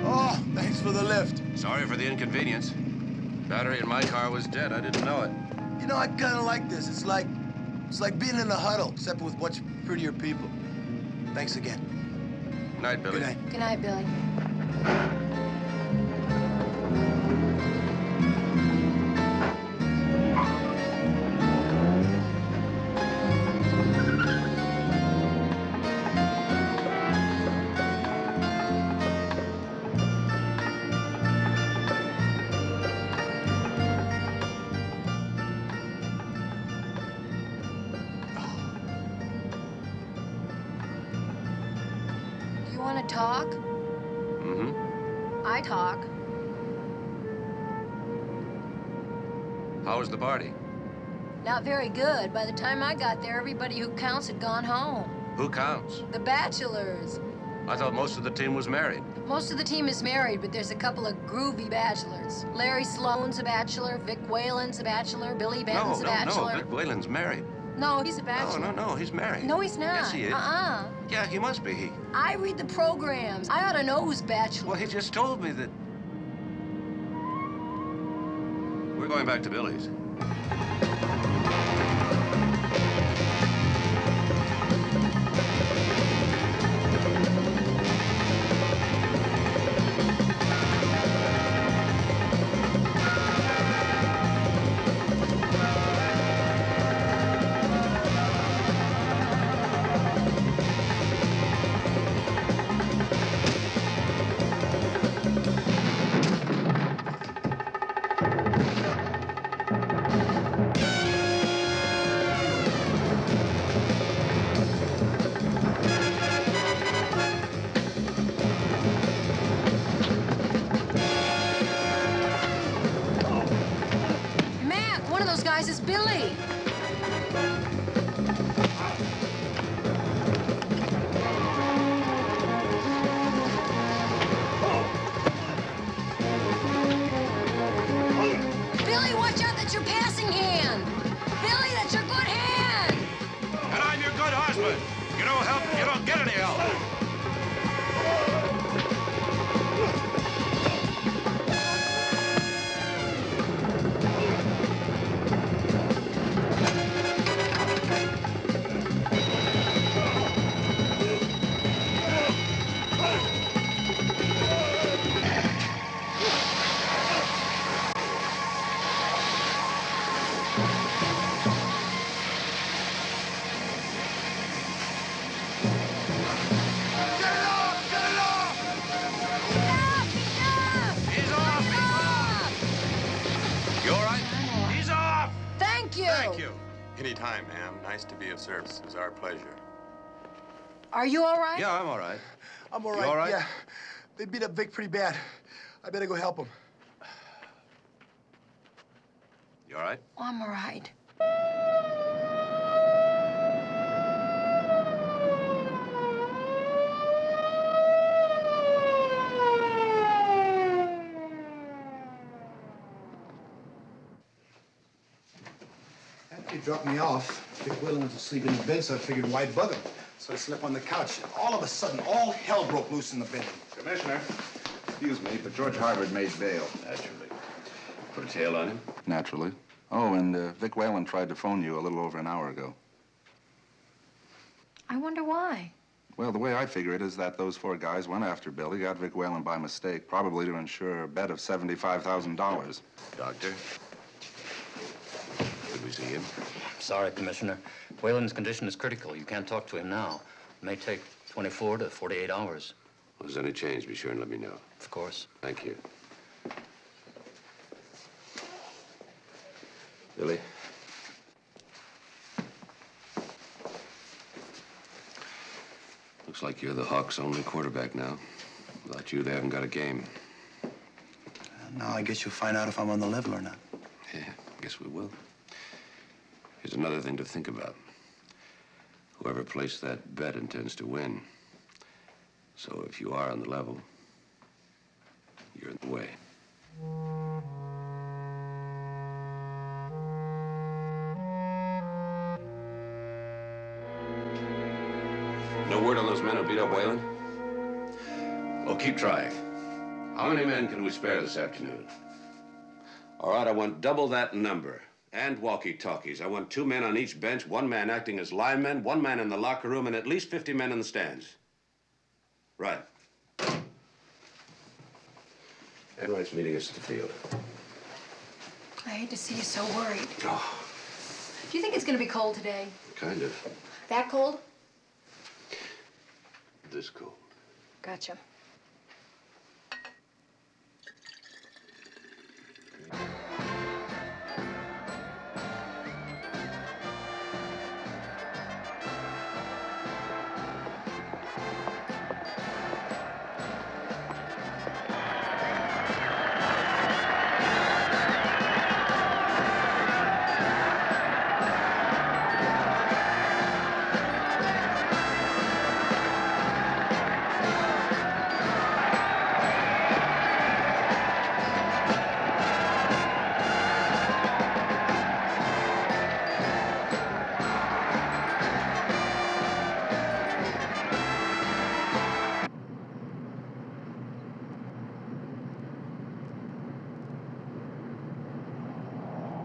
Oh, thanks for the lift. Sorry for the inconvenience. Battery in my car was dead. I didn't know it. You know, I kind of like this. It's like being in a huddle, except with much prettier people. Thanks again. Night, Billy. Good night. Good night, Billy. You want to talk? Mm-hmm. I talk. How was the party? Not very good. By the time I got there, everybody who counts had gone home. Who counts? The bachelors. I thought most of the team was married. Most of the team is married, but there's a couple of groovy bachelors. Larry Sloan's a bachelor, Vic Whalen's a bachelor, Billy Benton's a bachelor. No. Vic Whalen's married. No, he's a bachelor. No, he's married. No, he's not. Yes, he is. Yeah, he must be. I read the programs. I ought to know who's bachelor. Well, he just told me that... We're going back to Billy's. This is Billy. Billy, watch out, that's your passing hand. Billy, that's your good hand. And I'm your good husband. You don't help, you don't get any help. Anytime, ma'am. Nice to be of service. It's our pleasure. Are you all right? Yeah, I'm all right. I'm all right. You all right? Yeah. They beat up Vic pretty bad. I better go help him. You all right? Oh, I'm all right. After he dropped me off, Vic Whalen was asleep in the bed, so I figured why bug him. So So I slept on the couch. All of a sudden, all hell broke loose in the building. Commissioner, excuse me, but George Harvard made bail. Naturally. Put a tail on him? Naturally. Oh, and Vic Whalen tried to phone you a little over an hour ago. I wonder why. Well, the way I figure it is that those 4 guys went after Billy, got Vic Whalen by mistake, probably to ensure a bet of $75,000. Doctor? Could we see him? Sorry, Commissioner. Whalen's condition is critical. You can't talk to him now. It may take 24 to 48 hours. Well, if there's any change, be sure and let me know. Of course. Thank you. Billy? Looks like you're the Hawks' only quarterback now. Without you, they haven't got a game. Now I guess you'll find out if I'm on the level or not. Yeah, guess we will. Here's another thing to think about. Whoever placed that bet intends to win. So if you are on the level, you're in the way. No word on those men who beat up Whalen? Well, keep trying. How many men can we spare this afternoon? All right, I want double that number. And walkie-talkies. I want 2 men on each bench, 1 man acting as linemen, 1 man in the locker room, and at least 50 men in the stands. Right. Enright's meeting us at the field. I hate to see you so worried. Oh, Do you think it's going to be cold today? kind of. That cold? This cold. Gotcha.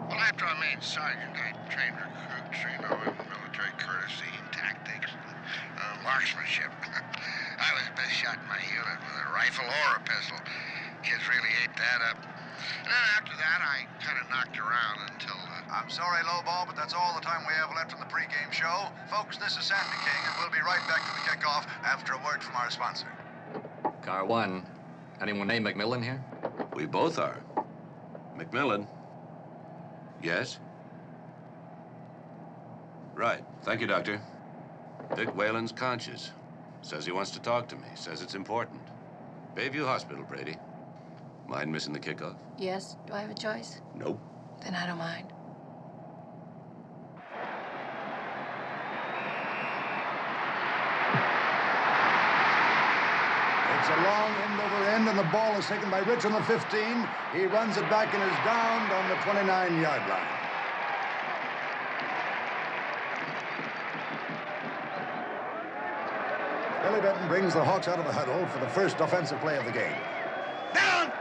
Well, after I made sergeant, I trained recruits, in military courtesy and tactics, marksmanship. I was the best shot in my unit with a rifle or a pistol. Kids really ate that up. And then after that, I kind of knocked around until... I'm sorry, Lowball, but that's all the time we have left in the pregame show. Folks, this is Sandy King, and we'll be right back to the kickoff after a word from our sponsor. Car 1. Anyone named McMillan here? We both are. McMillan? Yes? Right. Thank you, Doctor. Vic Whalen's conscious. Says he wants to talk to me. Says it's important. Bayview Hospital, Brady. Mind missing the kickoff? Yes. Do I have a choice? Nope. Then I don't mind. It's a long end over end, and the ball is taken by Rich on the 15. He runs it back and is downed on the 29-yard line. Billy Benton brings the Hawks out of the huddle for the first offensive play of the game. Down!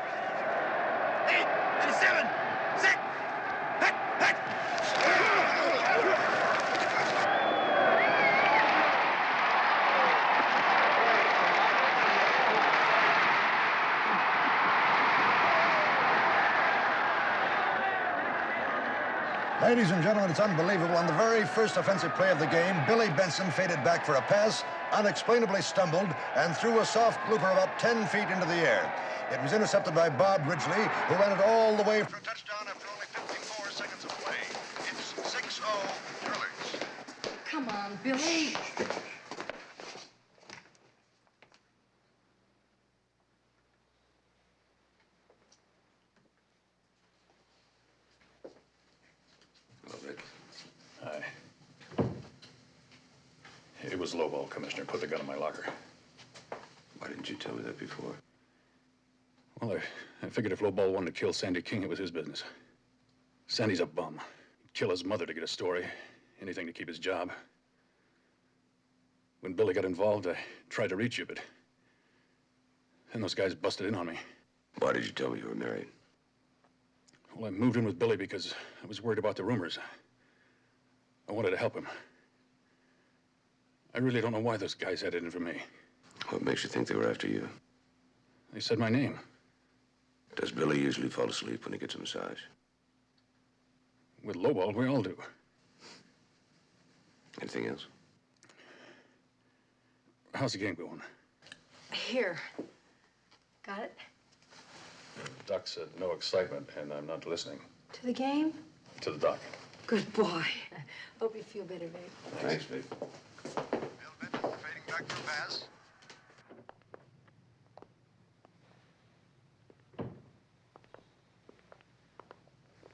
8, 7, 6, hut, hut! Ladies and gentlemen, it's unbelievable. On the very first offensive play of the game, Billy Benton faded back for a pass, unexplainably stumbled, and threw a soft blooper about 10 feet into the air. It was intercepted by Bob Ridgely, who ran it all the way for a touchdown after only 54 seconds of play. It's 6-0 Drillers. Come on, Billy. Hello, Vic. Hi. It was lowball, Commissioner. Put the gun in my locker. Why didn't you tell me that before? Well, I figured if lowball wanted to kill Sandy King, it was his business. Sandy's a bum. He'd kill his mother to get a story. Anything to keep his job. When Billy got involved, I tried to reach you, but then those guys busted in on me. Why did you tell me you were married? Well, I moved in with Billy because I was worried about the rumors. I wanted to help him. I really don't know why those guys had it in for me. What makes you think they were after you? They said my name. Does Billy usually fall asleep when he gets a massage? With lowball, we all do. Anything else? How's the game going? Here. Got it? Doc said no excitement, and I'm not listening. To the game? To the doc. Good boy. Hope you feel better, babe. Thanks, babe. Bill Benton fading back for a pass.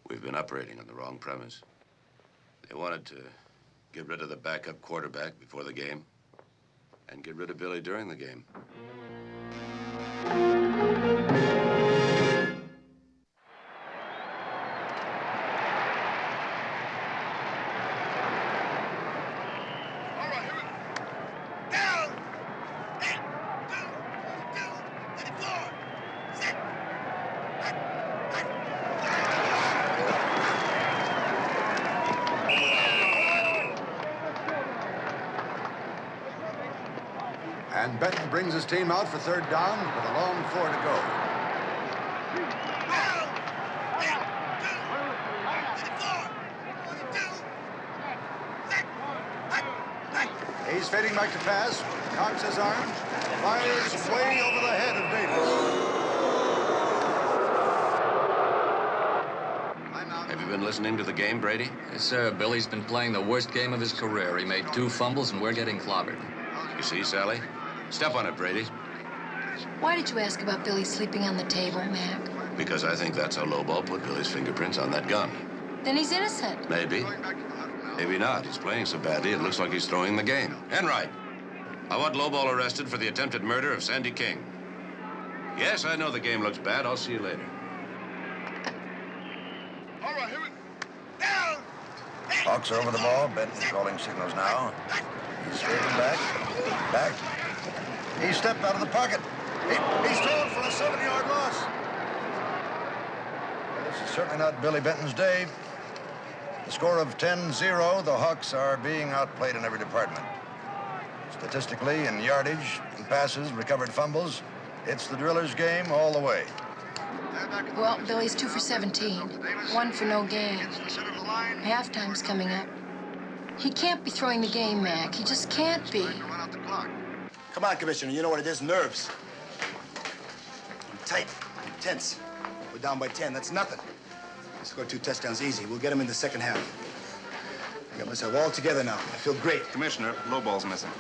We've been operating on the wrong premise. They wanted to get rid of the backup quarterback before the game and get rid of Billy during the game. And Benton brings his team out for third down with a long 4 to go. He's fading back to pass, cocks his arm, fires way over the head of Davis. Have you been listening to the game, Brady? Yes, sir. Billy's been playing the worst game of his career. He made 2 fumbles, and we're getting clobbered. You see, Sally? Step on it, Brady. Why did you ask about Billy sleeping on the table, Mac? Because I think that's how lowball put Billy's fingerprints on that gun. Then he's innocent. Maybe. Maybe not. He's playing so badly, it looks like he's throwing the game. Enright, I want lowball arrested for the attempted murder of Sandy King. Yes, I know the game looks bad. I'll see you later. All right, here we Hawks are over the ball. Benton calling signals now. He's fading back. He stepped out of the pocket. He's thrown for a 7-yard loss. Well, this is certainly not Billy Benton's day. The score of 10-0, the Hawks are being outplayed in every department. Statistically, in yardage, in passes, recovered fumbles, it's the Drillers' game all the way. Well, Billy's 2 for 17. 1 for no gain. Halftime's coming up. He can't be throwing the game, Mac. He just can't be. Come on, Commissioner. You know what it is. Nerves. I'm tight. I'm tense. We're down by 10. That's nothing. We scored 2 touchdowns easy. We'll get them in the second half. I got myself all together now. I feel great. Commissioner, lowball's missing.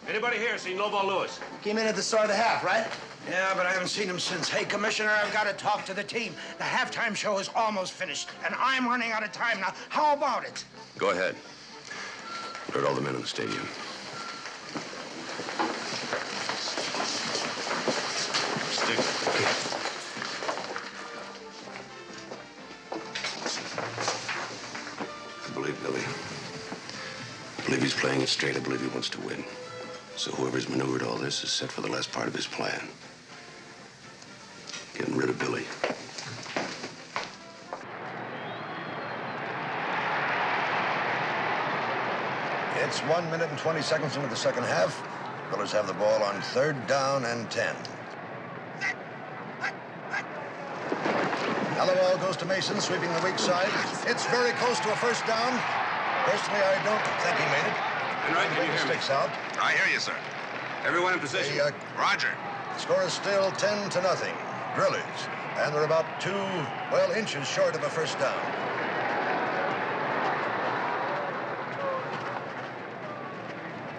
Anybody here seen Lowball Lewis? Came in at the start of the half, right? Yeah, but I haven't seen him since. Hey, Commissioner, I've got to talk to the team. The halftime show is almost finished, and I'm running out of time now. How about it? Go ahead. Alert all the men in the stadium. Stick. I believe Billy. I believe he's playing it straight. I believe he wants to win. So whoever's maneuvered all this is set for the last part of his plan. Getting rid of Billy. It's 1 minute and 20 seconds into the second half. Drillers have the ball on 3rd down and 10. Now the ball goes to Mason, sweeping the weak side. It's very close to a first down. Personally, I don't think he made it. Enright, can you hear me? Sticks out. I hear you, sir. Everyone in position. Roger. The score is still 10-0. Drillers. And they're about 2 inches short of a first down.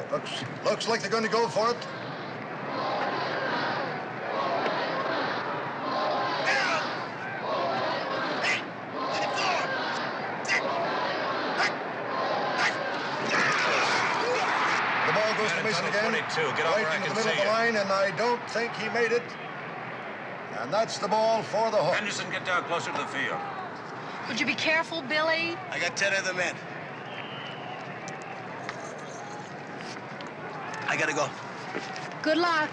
It looks like they're going to go for it. The ball goes to Mason again. 22. Get over, Right I into the can middle see of the you. line, and I don't think he made it. And that's the ball for the Hawks. Henderson, get down closer to the field. Would you be careful, Billy? I got 10 other men. I gotta go. Good luck.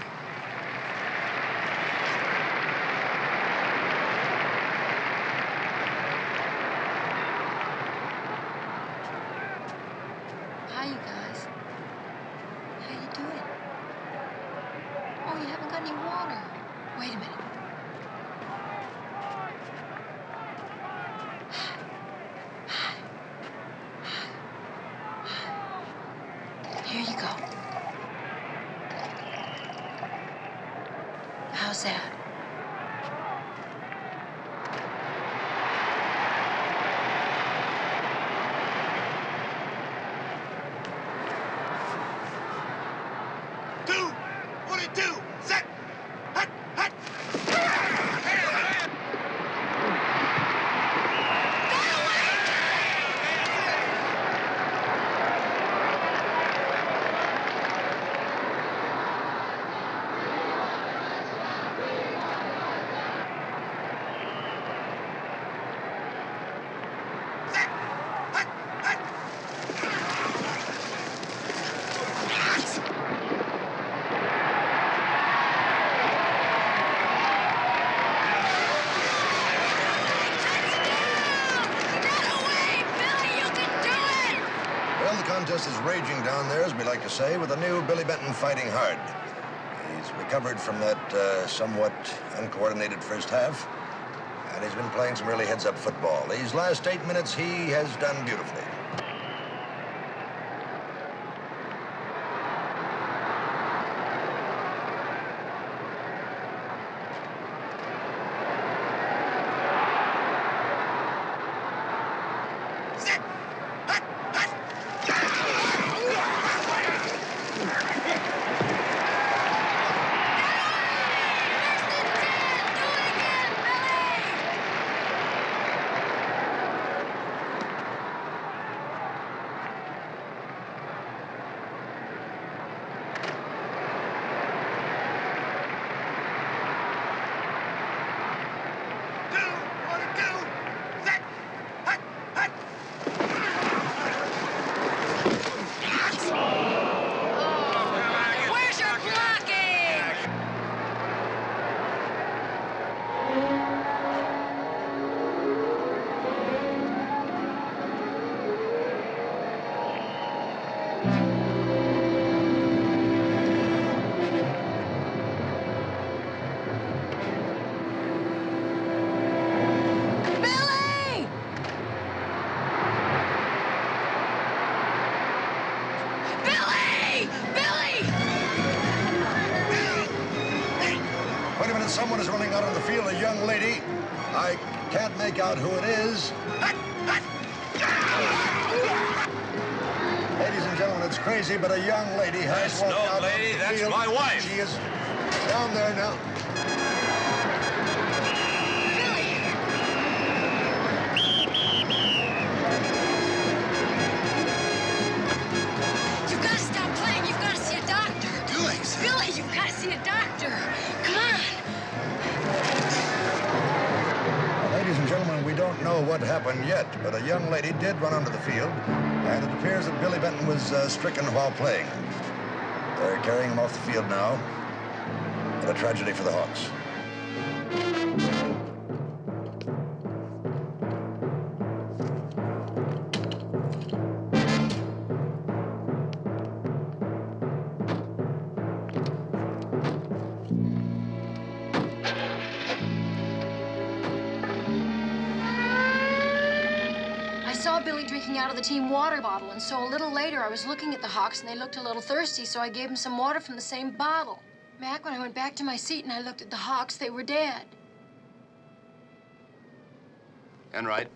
Hi, you guys. How you doing? Oh, you haven't got any water. Wait a minute. Here you go. How's that? Well, the contest is raging down there, as we like to say, with the new Billy Benton fighting hard. He's recovered from that somewhat uncoordinated first half, and he's been playing some really heads-up football. These last 8 minutes, he has done beautifully. Where's your blocking? Billy! Billy! Billy! Wait a minute, someone is running out on the field, a young lady. I can't make out who it is. Ladies and gentlemen, it's crazy, but a young lady has walked out on the field. That's my wife. She is down there now. You've got to stop playing. You've got to see a doctor. Billy, you've got to see a doctor. Come on. Ladies and gentlemen, we don't know what happened yet, but a young lady did run onto the field, and it appears that Billy Benton was stricken while playing. They're carrying him off the field now. What a tragedy for the Hawks. I saw Billy drinking out of the team water bottle, and so a little later I was looking at the Hawks, and they looked a little thirsty, so I gave them some water from the same bottle. Mac, when I went back to my seat and I looked at the Hawks, they were dead. Enright,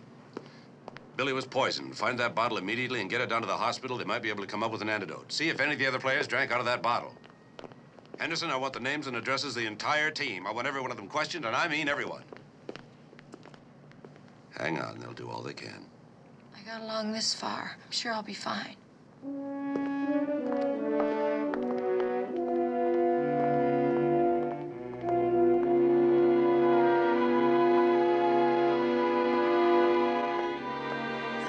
Billy was poisoned. Find that bottle immediately and get it down to the hospital. They might be able to come up with an antidote. See if any of the other players drank out of that bottle. Henderson, I want the names and addresses of the entire team. I want every one of them questioned, and I mean everyone. Hang on, they'll do all they can. I got along this far. I'm sure I'll be fine.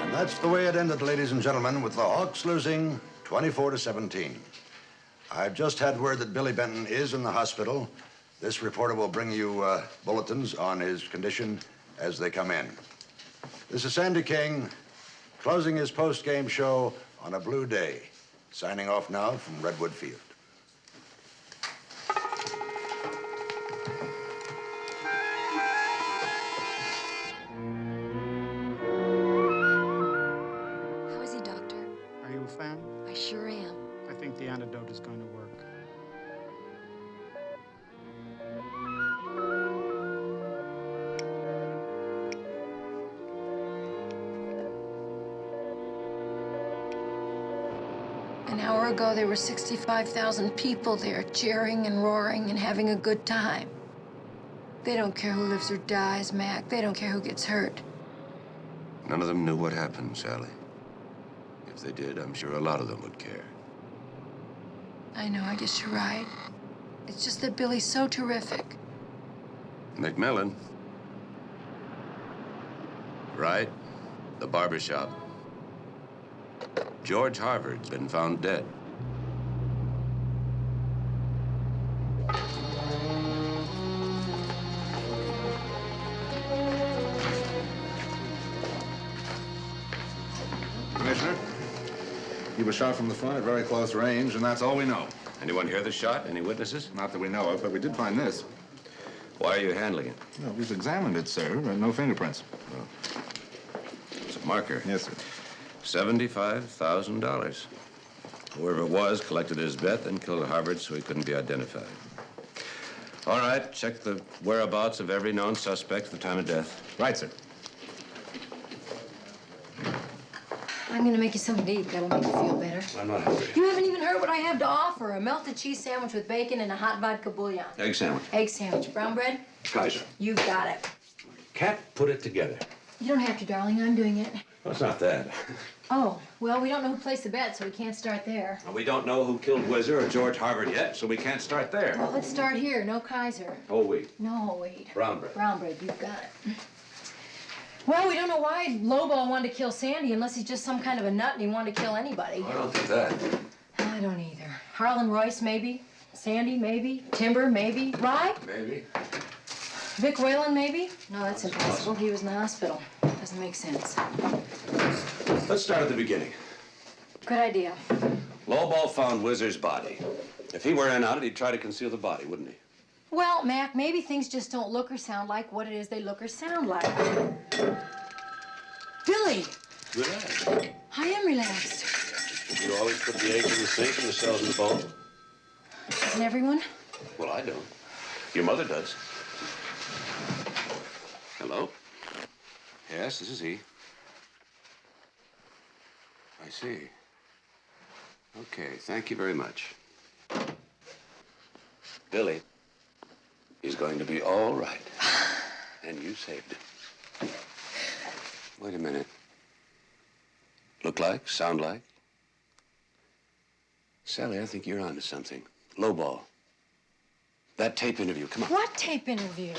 And that's the way it ended, ladies and gentlemen, with the Hawks losing 24-17. I've just had word that Billy Benton is in the hospital. This reporter will bring you bulletins on his condition as they come in. This is Sandy King, closing his post-game show on a blue day. Signing off now from Redwood Field. How is he, Doctor? Are you a fan? I sure am. I think the antidote is going to work. An hour ago, there were 65,000 people there cheering and roaring and having a good time. They don't care who lives or dies, Mac. They don't care who gets hurt. None of them knew what happened, Sally. If they did, I'm sure a lot of them would care. I know, I guess you're right. It's just that Billy's so terrific. McMillan. Right? The barbershop. George Harvard's been found dead. Commissioner, he was shot from the front at very close range, and that's all we know. Anyone hear the shot? Any witnesses? Not that we know of, but we did find this. Why are you handling it? No, we've examined it, sir. No fingerprints. Oh. It's a marker. Yes, sir. $75,000. Whoever it was collected his bet, then killed Harvard so he couldn't be identified. All right, check the whereabouts of every known suspect at the time of death. Right, sir. I'm gonna make you something to eat. That'll make you feel better. I'm not hungry. You haven't even heard what I have to offer. A melted cheese sandwich with bacon and a hot vodka bouillon. Egg sandwich. Egg sandwich. Brown bread? Kaiser. You've got it. Can't put it together. You don't have to, darling. I'm doing it. Well, it's not that. Oh, well, we don't know who placed the bet, so we can't start there. We don't know who killed Whizzer or George Harvard yet, so we can't start there. Well, let's start here. No Kaiser. Oh, wait. No whole wheat. Brown bread. Brown bread. You've got it. Well, we don't know why Lowball wanted to kill Sandy unless he's just some kind of a nut and he wanted to kill anybody. I don't think that. I don't either. Harlan Royce, maybe. Sandy, maybe. Timber, maybe. Rye? Maybe. Vic Whalen, maybe? No, that's impossible. He was in the hospital. Doesn't make sense. Let's start at the beginning. Good idea. Lowball found Whizzer's body. If he were in on it, he'd try to conceal the body, wouldn't he? Well, Mac, maybe things just don't look or sound like what it is they look or sound like. Billy! Relax. I am relaxed. You always put the eggs in the sink and the cells in the bowl? Doesn't everyone? Well, I don't. Your mother does. Hello? Yes, this is he. I see. Okay, thank you very much. Billy, he's going to be all right. And you saved him. Wait a minute. Look like, sound like? Sally, I think you're onto something. Lowball. That tape interview, come on. What tape interview?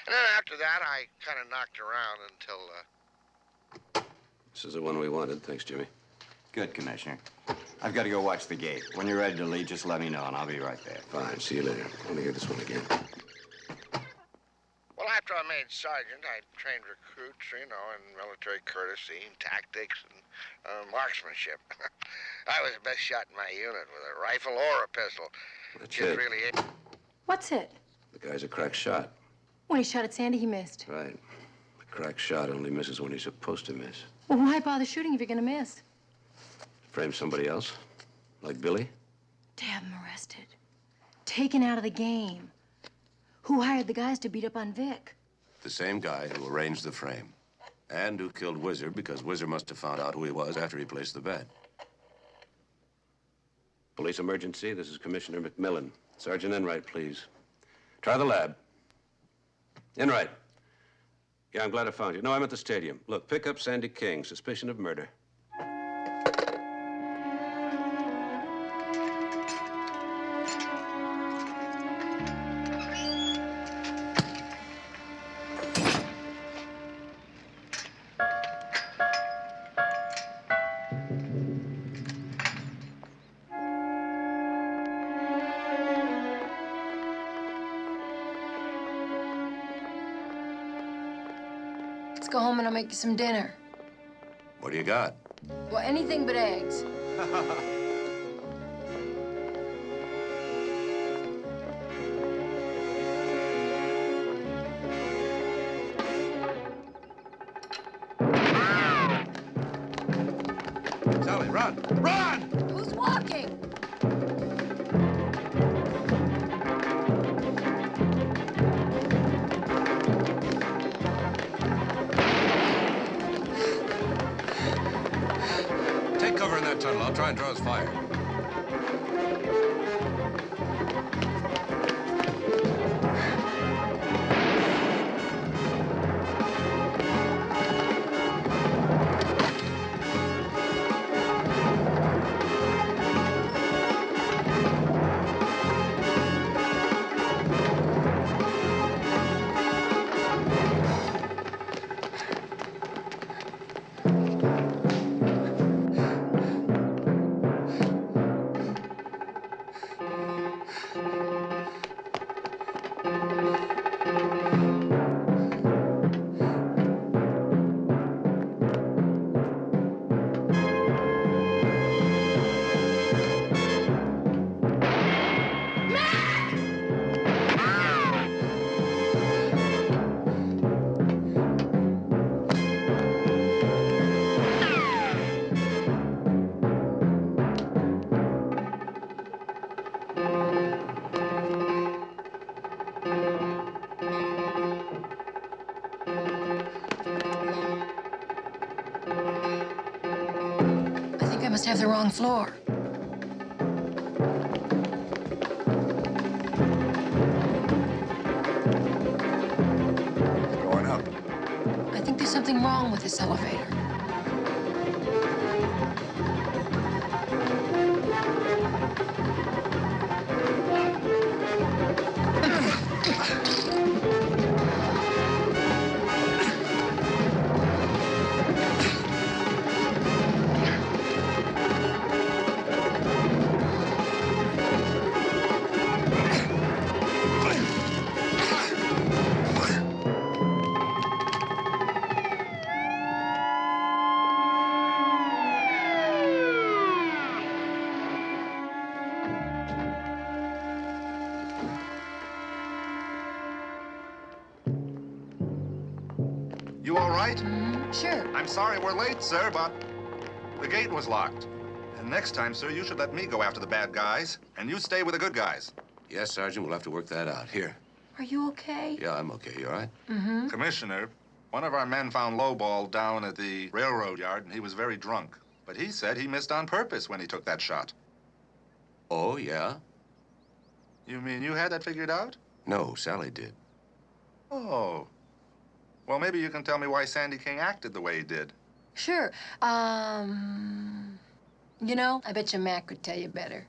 And then after that, I kind of knocked around until, This is the one we wanted. Thanks, Jimmy. Good, Commissioner. I've got to go watch the gate. When you're ready to leave, just let me know, and I'll be right there. Fine. See you later. I want to hear this one again. Well, after I made sergeant, I trained recruits, in military courtesy and tactics and marksmanship. I was the best shot in my unit with a rifle or a pistol. That's Just it. really hit. What's it? The guy's a crack shot. When he shot at Sandy, he missed. Right. A crack shot only misses when he's supposed to miss. Well, why bother shooting if you're gonna miss? Frame somebody else? Like Billy? To have him arrested. Taken out of the game. Who hired the guys to beat up on Vic? The same guy who arranged the frame. And who killed Whizzer because Whizzer must have found out who he was after he placed the bet. Police emergency. This is Commissioner McMillan. Sergeant Enright, please. Try the lab. Enright. Yeah, I'm glad I found you. No, I'm at the stadium. Look, pick up Sandy King. Suspicion of murder. Let's go home and I'll make you some dinner. What do you got? Well, anything but eggs. Sally, run! Run! Who's walking? Take cover in that tunnel. I'll try and draw his fire. I must have the wrong floor. Going up. I think there's something wrong with this elevator. You all right? Sure. I'm sorry we're late, sir, but the gate was locked. And next time, sir, you should let me go after the bad guys, and you stay with the good guys. Yes, Sergeant, we'll have to work that out. Here. Are you okay? Yeah, I'm okay. You all right? Mm-hmm. Commissioner, one of our men found Lowball down at the railroad yard, and he was very drunk. But he said he missed on purpose when he took that shot. Oh, yeah? You mean you had that figured out? No, Sally did. Oh. Well, maybe you can tell me why Sandy King acted the way he did. Sure. You know, I bet you Mac could tell you better.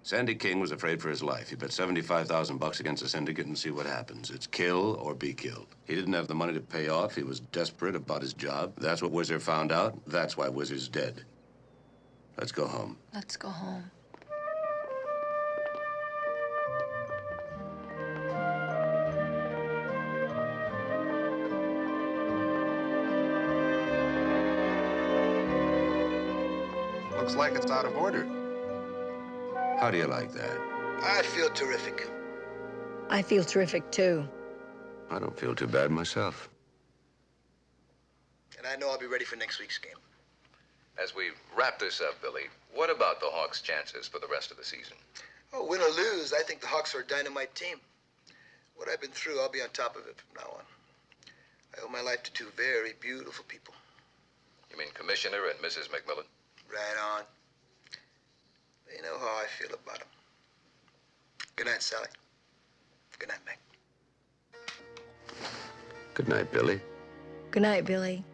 Sandy King was afraid for his life. He bet $75,000 against the syndicate and see what happens. It's kill or be killed. He didn't have the money to pay off. He was desperate about his job. That's what Whizzer found out. That's why Whizzer's dead. Let's go home. Let's go home. Looks like it's out of order. How do you like that? I feel terrific. I feel terrific, too. I don't feel too bad myself. And I know I'll be ready for next week's game. As we wrap this up, Billy, what about the Hawks' chances for the rest of the season? Oh, win or lose, I think the Hawks are a dynamite team. What I've been through, I'll be on top of it from now on. I owe my life to two very beautiful people. You mean Commissioner and Mrs. McMillan? Right on. They know how I feel about them. Good night, Sally. Good night, Mac. Good night, Billy. Good night, Billy.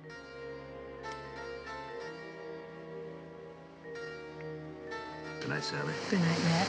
Good night, Sally. Good night, Matt.